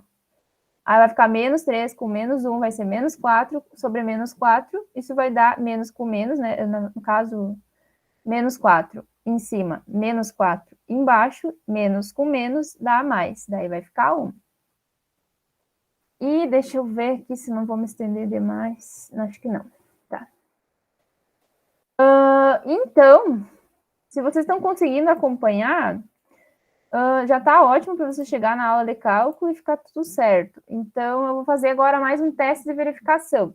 Aí vai ficar menos 3 com menos 1, vai ser menos 4 sobre menos 4. Isso vai dar menos com menos, né? No caso, menos 4 em cima, menos 4 embaixo, menos com menos dá mais. Daí vai ficar 1. E deixa eu ver aqui se não vou me estender demais. Acho que não. Tá. Então, se vocês estão conseguindo acompanhar, já está ótimo para você chegar na aula de cálculo e ficar tudo certo. Então, eu vou fazer agora mais um teste de verificação.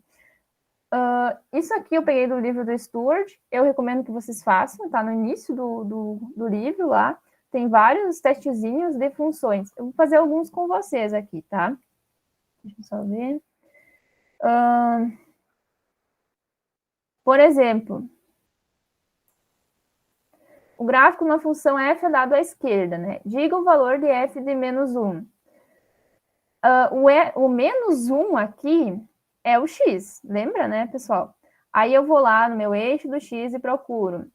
Isso aqui eu peguei do livro do Stuart, eu recomendo que vocês façam, tá no início do livro lá, tem vários testezinhos de funções. Eu vou fazer alguns com vocês aqui, tá? Deixa eu só ver. Por exemplo, o gráfico na função f é dado à esquerda, né? Diga o valor de f de menos 1. O menos 1 aqui é o x, lembra, né, pessoal? Aí eu vou lá no meu eixo do x e procuro.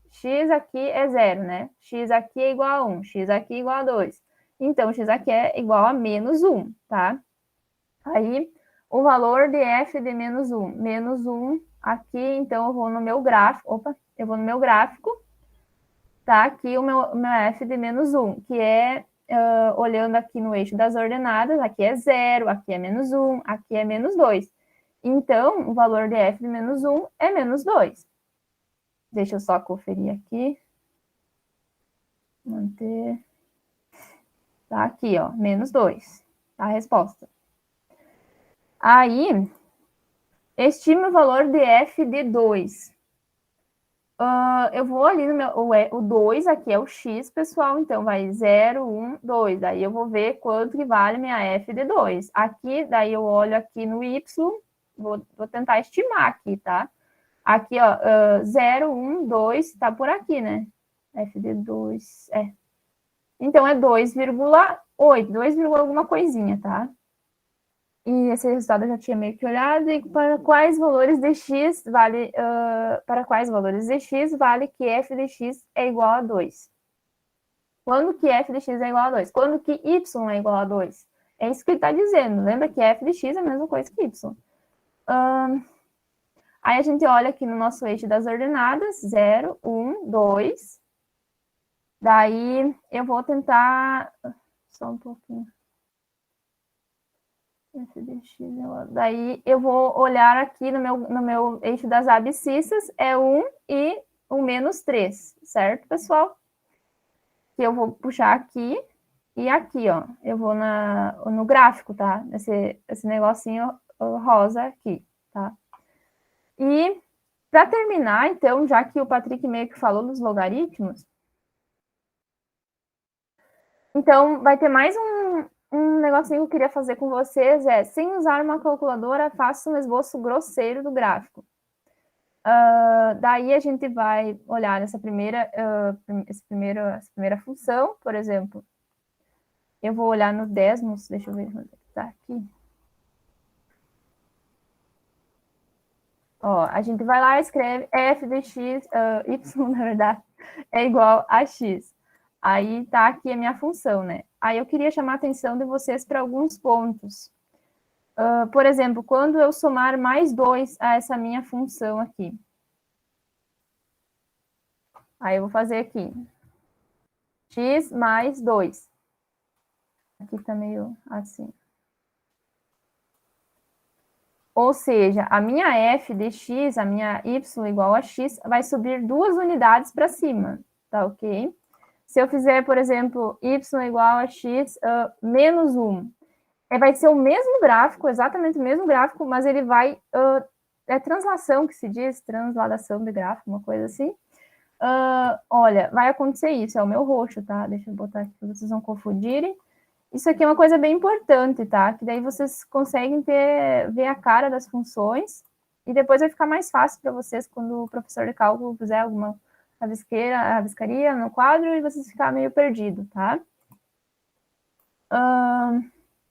X aqui é 0, né? X aqui é igual a 1, x aqui é igual a 2. Então, x aqui é igual a menos 1, tá? Aí, o valor de f de menos 1. Menos 1 aqui, então eu vou no meu gráfico. Opa, eu vou no meu gráfico. Tá aqui o meu f de menos 1, que é olhando aqui no eixo das ordenadas, aqui é 0, aqui é menos 1, aqui é menos 2. Então, o valor de f de menos 1 é menos 2. Deixa eu só conferir aqui. Manter. Tá aqui, ó, menos 2. Tá a resposta. Aí, estime o valor de f de 2. Eu vou ali no meu... O 2 aqui é o x, pessoal. Então, vai 0, 1, 2. Daí eu vou ver quanto que vale minha f de 2. Aqui, daí eu olho aqui no y. Vou tentar estimar aqui, tá? Aqui, ó, 0, 1, 2, tá por aqui, né? F de 2, Então, é 2,8, 2, alguma coisinha, tá? E esse resultado eu já tinha meio que olhado. E para quais valores de x vale, que f de x é igual a 2? Quando que f de x é igual a 2? Quando que y é igual a 2? É isso que ele está dizendo. Lembra que f de x é a mesma coisa que y. Aí a gente olha aqui no nosso eixo das ordenadas, 0, 1, 2. Daí eu vou tentar... Só um pouquinho. F de x, daí eu vou olhar aqui no meu eixo das abscissas, é 1 e o menos 3, certo, pessoal? Que eu vou puxar aqui e aqui, ó. Eu vou no gráfico, tá? Esse negocinho rosa aqui, tá? E para terminar, então, já que o Patrick meio que falou dos logaritmos, então vai ter mais um negocinho que eu queria fazer com vocês, sem usar uma calculadora, faça um esboço grosseiro do gráfico. Daí a gente vai olhar essa primeira função, por exemplo. Eu vou olhar no Desmos, deixa eu ver onde está aqui. Ó, a gente vai lá e escreve f de x, y, na verdade, é igual a x. Aí tá aqui a minha função, né? Aí eu queria chamar a atenção de vocês para alguns pontos. Por exemplo, quando eu somar mais 2 a essa minha função aqui. Aí eu vou fazer aqui. X mais 2. Aqui tá meio assim. Ou seja, a minha f de x, a minha y igual a x, vai subir 2 unidades para cima, tá ok? Se eu fizer, por exemplo, y igual a x menos 1, vai ser o mesmo gráfico, exatamente o mesmo gráfico, mas ele vai... é translação que se diz, transladação de gráfico, uma coisa assim. Olha, vai acontecer isso, é o meu roxo, tá? Deixa eu botar aqui para vocês não confundirem. Isso aqui é uma coisa bem importante, tá? Que daí vocês conseguem ver a cara das funções e depois vai ficar mais fácil para vocês quando o professor de cálculo fizer alguma rabiscaria no quadro e vocês ficarem meio perdidos, tá?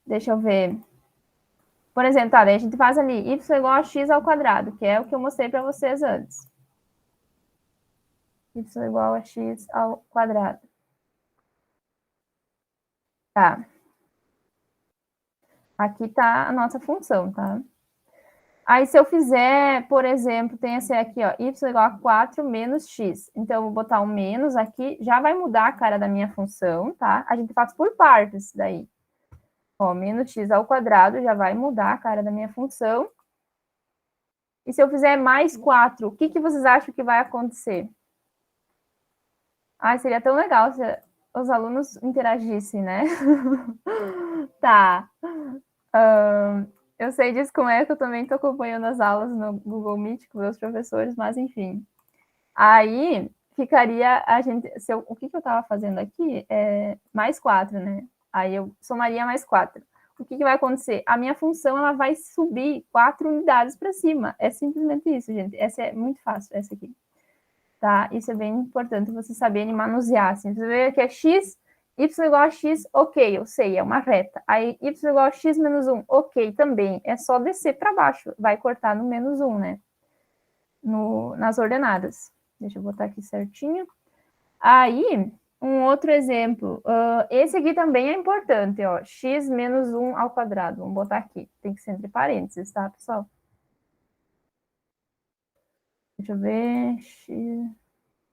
Deixa eu ver. Por exemplo, tá, daí a gente faz ali y igual a x ao quadrado, que é o que eu mostrei para vocês antes. Y igual a x ao quadrado. Tá. Aqui tá a nossa função, tá? Aí, se eu fizer, por exemplo, tem esse aqui, ó, y igual a 4 menos x. Então, eu vou botar um menos aqui, já vai mudar a cara da minha função, tá? A gente faz por partes daí. Ó, menos x ao quadrado já vai mudar a cara da minha função. E se eu fizer mais 4, o que vocês acham que vai acontecer? Seria tão legal se os alunos interagissem, né? Tá. Eu sei disso como é que eu também estou acompanhando as aulas no Google Meet com meus professores, mas enfim. Aí ficaria a gente... o que eu estava fazendo aqui é mais 4, né? Aí eu somaria mais 4. O que vai acontecer? A minha função ela vai subir 4 unidades para cima. É simplesmente isso, gente. Essa é muito fácil, essa aqui. Tá? Isso é bem importante vocês saberem manusear. Assim. Você vê que é x, y igual a x, ok, eu sei, é uma reta. Aí y igual a x menos 1, ok, também. É só descer para baixo. Vai cortar no menos 1, né? Nas ordenadas. Deixa eu botar aqui certinho. Aí, um outro exemplo. Esse aqui também é importante, ó. X menos 1 ao quadrado. Vamos botar aqui. Tem que ser entre parênteses, tá, pessoal? Deixa eu ver. X...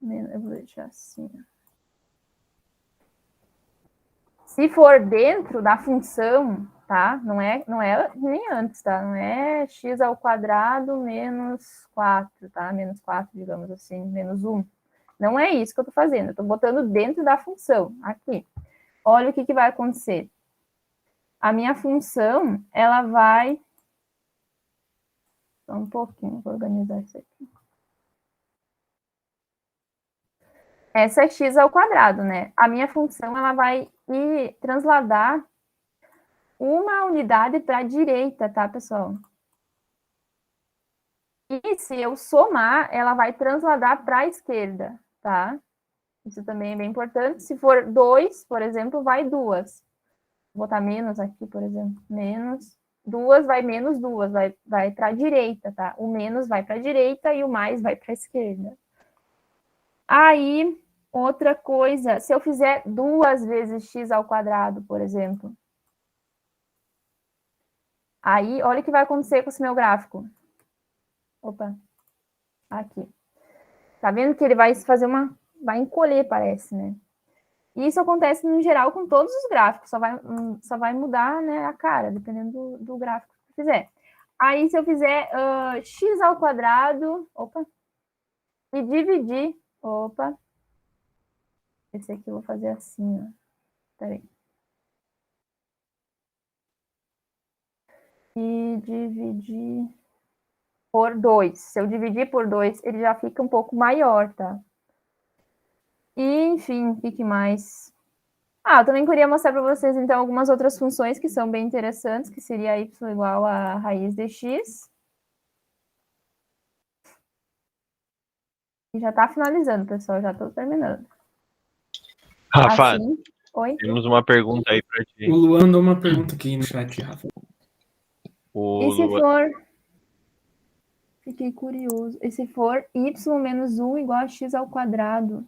Eu vou deixar assim. Se for dentro da função, tá? Não é nem antes, tá? Não é x ao quadrado menos 4, tá? Menos 4, digamos assim, menos 1. Não é isso que eu estou fazendo. Eu estou botando dentro da função, aqui. Olha o que vai acontecer. A minha função, ela vai... Só um pouquinho, vou organizar isso aqui. Essa é x ao quadrado, né? A minha função, ela vai transladar uma unidade para a direita, tá, pessoal? E se eu somar, ela vai transladar para a esquerda, tá? Isso também é bem importante. Se for 2, por exemplo, vai 2. Vou botar menos aqui, por exemplo. Menos. 2 vai menos 2, vai para a direita, tá? O menos vai para a direita e o mais vai para a esquerda. Aí, outra coisa, se eu fizer 2 vezes x ao quadrado, por exemplo. Aí, olha o que vai acontecer com esse meu gráfico. Opa, aqui. Tá vendo que ele vai fazer vai encolher, parece, né? E isso acontece, no geral, com todos os gráficos. Só vai mudar, né, a cara, dependendo do gráfico que fizer. Aí, se eu fizer x ao quadrado... Opa. E dividir... Opa. Esse aqui eu vou fazer assim, ó. Peraí. E dividir por 2. Se eu dividir por 2, ele já fica um pouco maior, tá? E, enfim, o que mais? Eu também queria mostrar para vocês, então, algumas outras funções que são bem interessantes, que seria y igual a raiz de x. E já está finalizando, pessoal, já estou terminando. Rafa, Assim, oi? temos uma pergunta aí para ti. O Luan mandou uma pergunta aqui no chat, Rafa. E se for... Fiquei curioso. E se for y menos 1 igual a x ao quadrado?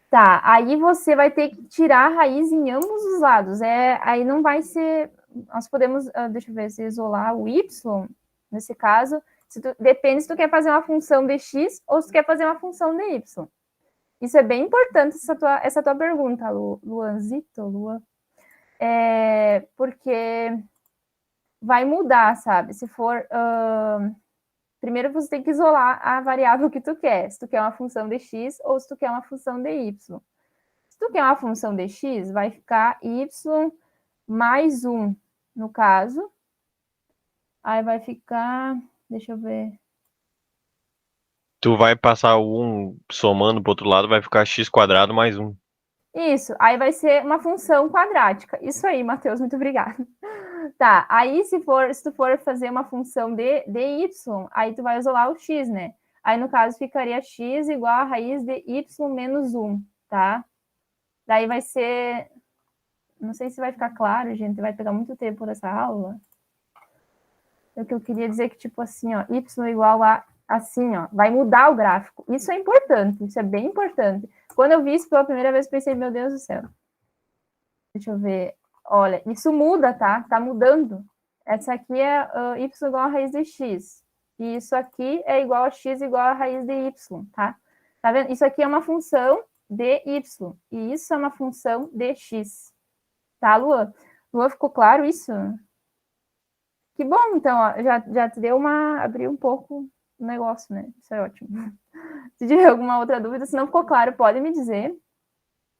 Tá, aí você vai ter que tirar a raiz em ambos os lados. Aí não vai ser... Nós podemos, deixa eu ver, se isolar o y, nesse caso, depende se tu quer fazer uma função de x ou se tu quer fazer uma função de y. Isso é bem importante, essa tua pergunta, Luanzito, Luan. Porque vai mudar, sabe? Se for... primeiro você tem que isolar a variável que tu quer. Se tu quer uma função de x ou se tu quer uma função de y. Se tu quer uma função de x, vai ficar y mais 1, no caso. Aí vai ficar... Deixa eu ver... Tu vai passar o 1 somando pro outro lado, vai ficar x quadrado mais 1. Isso, aí vai ser uma função quadrática. Isso aí, Matheus, muito obrigada. Tá, aí se tu for fazer uma função de y, aí tu vai isolar o x, né? Aí, no caso, ficaria x igual a raiz de y menos 1, tá? Daí vai ser... Não sei se vai ficar claro, gente, vai pegar muito tempo nessa aula. O que eu queria dizer que, tipo assim, ó, y igual a... Assim, ó, vai mudar o gráfico. Isso é importante, isso é bem importante. Quando eu vi isso pela primeira vez, pensei, meu Deus do céu. Deixa eu ver. Olha, isso muda, tá? Tá mudando. Essa aqui é y igual a raiz de x. E isso aqui é igual a x igual a raiz de y, tá? Tá vendo? Isso aqui é uma função de y. E isso é uma função de x. Tá, Lua? Lua, ficou claro isso? Que bom, então, ó, já te deu abriu um pouco o negócio, né? Isso é ótimo. Se tiver alguma outra dúvida, se não ficou claro, pode me dizer.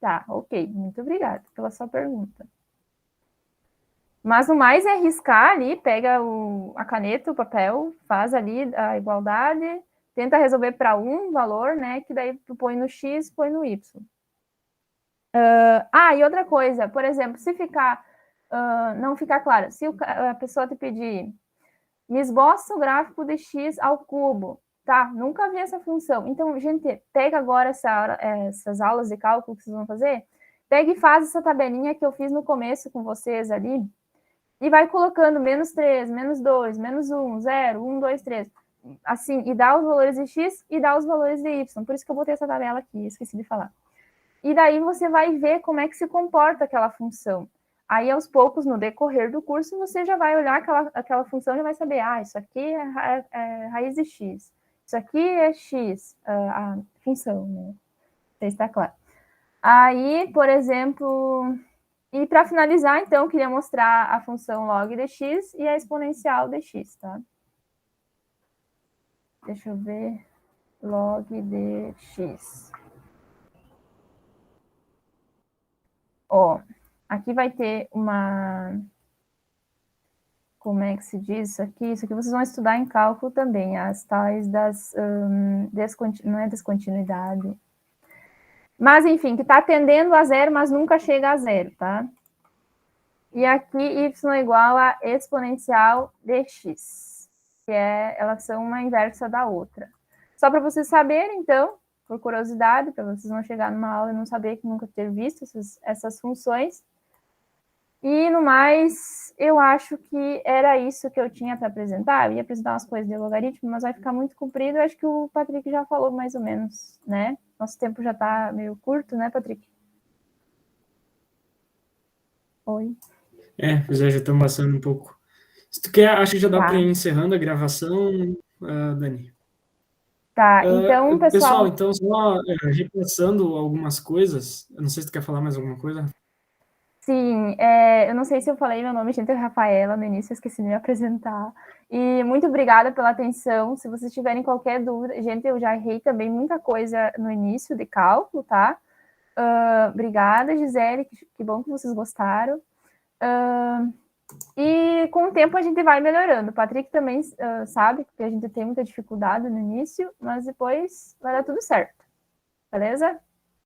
Tá, ok. Muito obrigada pela sua pergunta. Mas o mais é riscar ali, pega a caneta, o papel, faz ali a igualdade, tenta resolver para um valor, né? Que daí tu põe no x, põe no y. E outra coisa, por exemplo, se não ficar claro, se a pessoa te pedir, me esboça o gráfico de x ao cubo, tá? Nunca vi essa função. Então, gente, pega agora essas aulas de cálculo que vocês vão fazer, pega e faz essa tabelinha que eu fiz no começo com vocês ali, e vai colocando menos 3, menos 2, menos 1, 0, 1, 2, 3, assim, e dá os valores de x e dá os valores de y. Por isso que eu botei essa tabela aqui, esqueci de falar. E daí você vai ver como é que se comporta aquela função. Aí, aos poucos, no decorrer do curso, você já vai olhar aquela função e já vai saber, isso aqui é raiz de x, isso aqui é x, a função, né? Não sei se está claro. Aí, por exemplo, E para finalizar, então, eu queria mostrar a função log de x e a exponencial de x, tá? Deixa eu ver. Log de x. Ó, aqui vai ter uma... Como é que se diz isso aqui? Isso aqui vocês vão estudar em cálculo também, as tais das... não é descontinuidade. Mas, enfim, que está tendendo a zero, mas nunca chega a zero, tá? E aqui, y é igual a exponencial de x, que elas são uma inversa da outra. Só para vocês saberem, então, por curiosidade, para vocês não chegar numa aula e não saber que nunca ter visto essas funções. E, no mais, eu acho que era isso que eu tinha para apresentar. Eu ia apresentar umas coisas de logaritmo, mas vai ficar muito comprido. Eu acho que o Patrick já falou mais ou menos, né? Nosso tempo já está meio curto, né, Patrick? Oi. Pois é, já estamos passando um pouco. Se tu quer, acho que já dá Tá. para ir encerrando a gravação, Dani. Tá, então, pessoal... então, só repassando algumas coisas, eu não sei se tu quer falar mais alguma coisa. Sim, eu não sei se eu falei meu nome, gente, é Rafaela, no início eu esqueci de me apresentar. E muito obrigada pela atenção. Se vocês tiverem qualquer dúvida, gente, eu já errei também muita coisa no início de cálculo, tá? Obrigada, Gisele, que bom que vocês gostaram. E com o tempo a gente vai melhorando. O Patrick também sabe que a gente tem muita dificuldade no início, mas depois vai dar tudo certo. Beleza?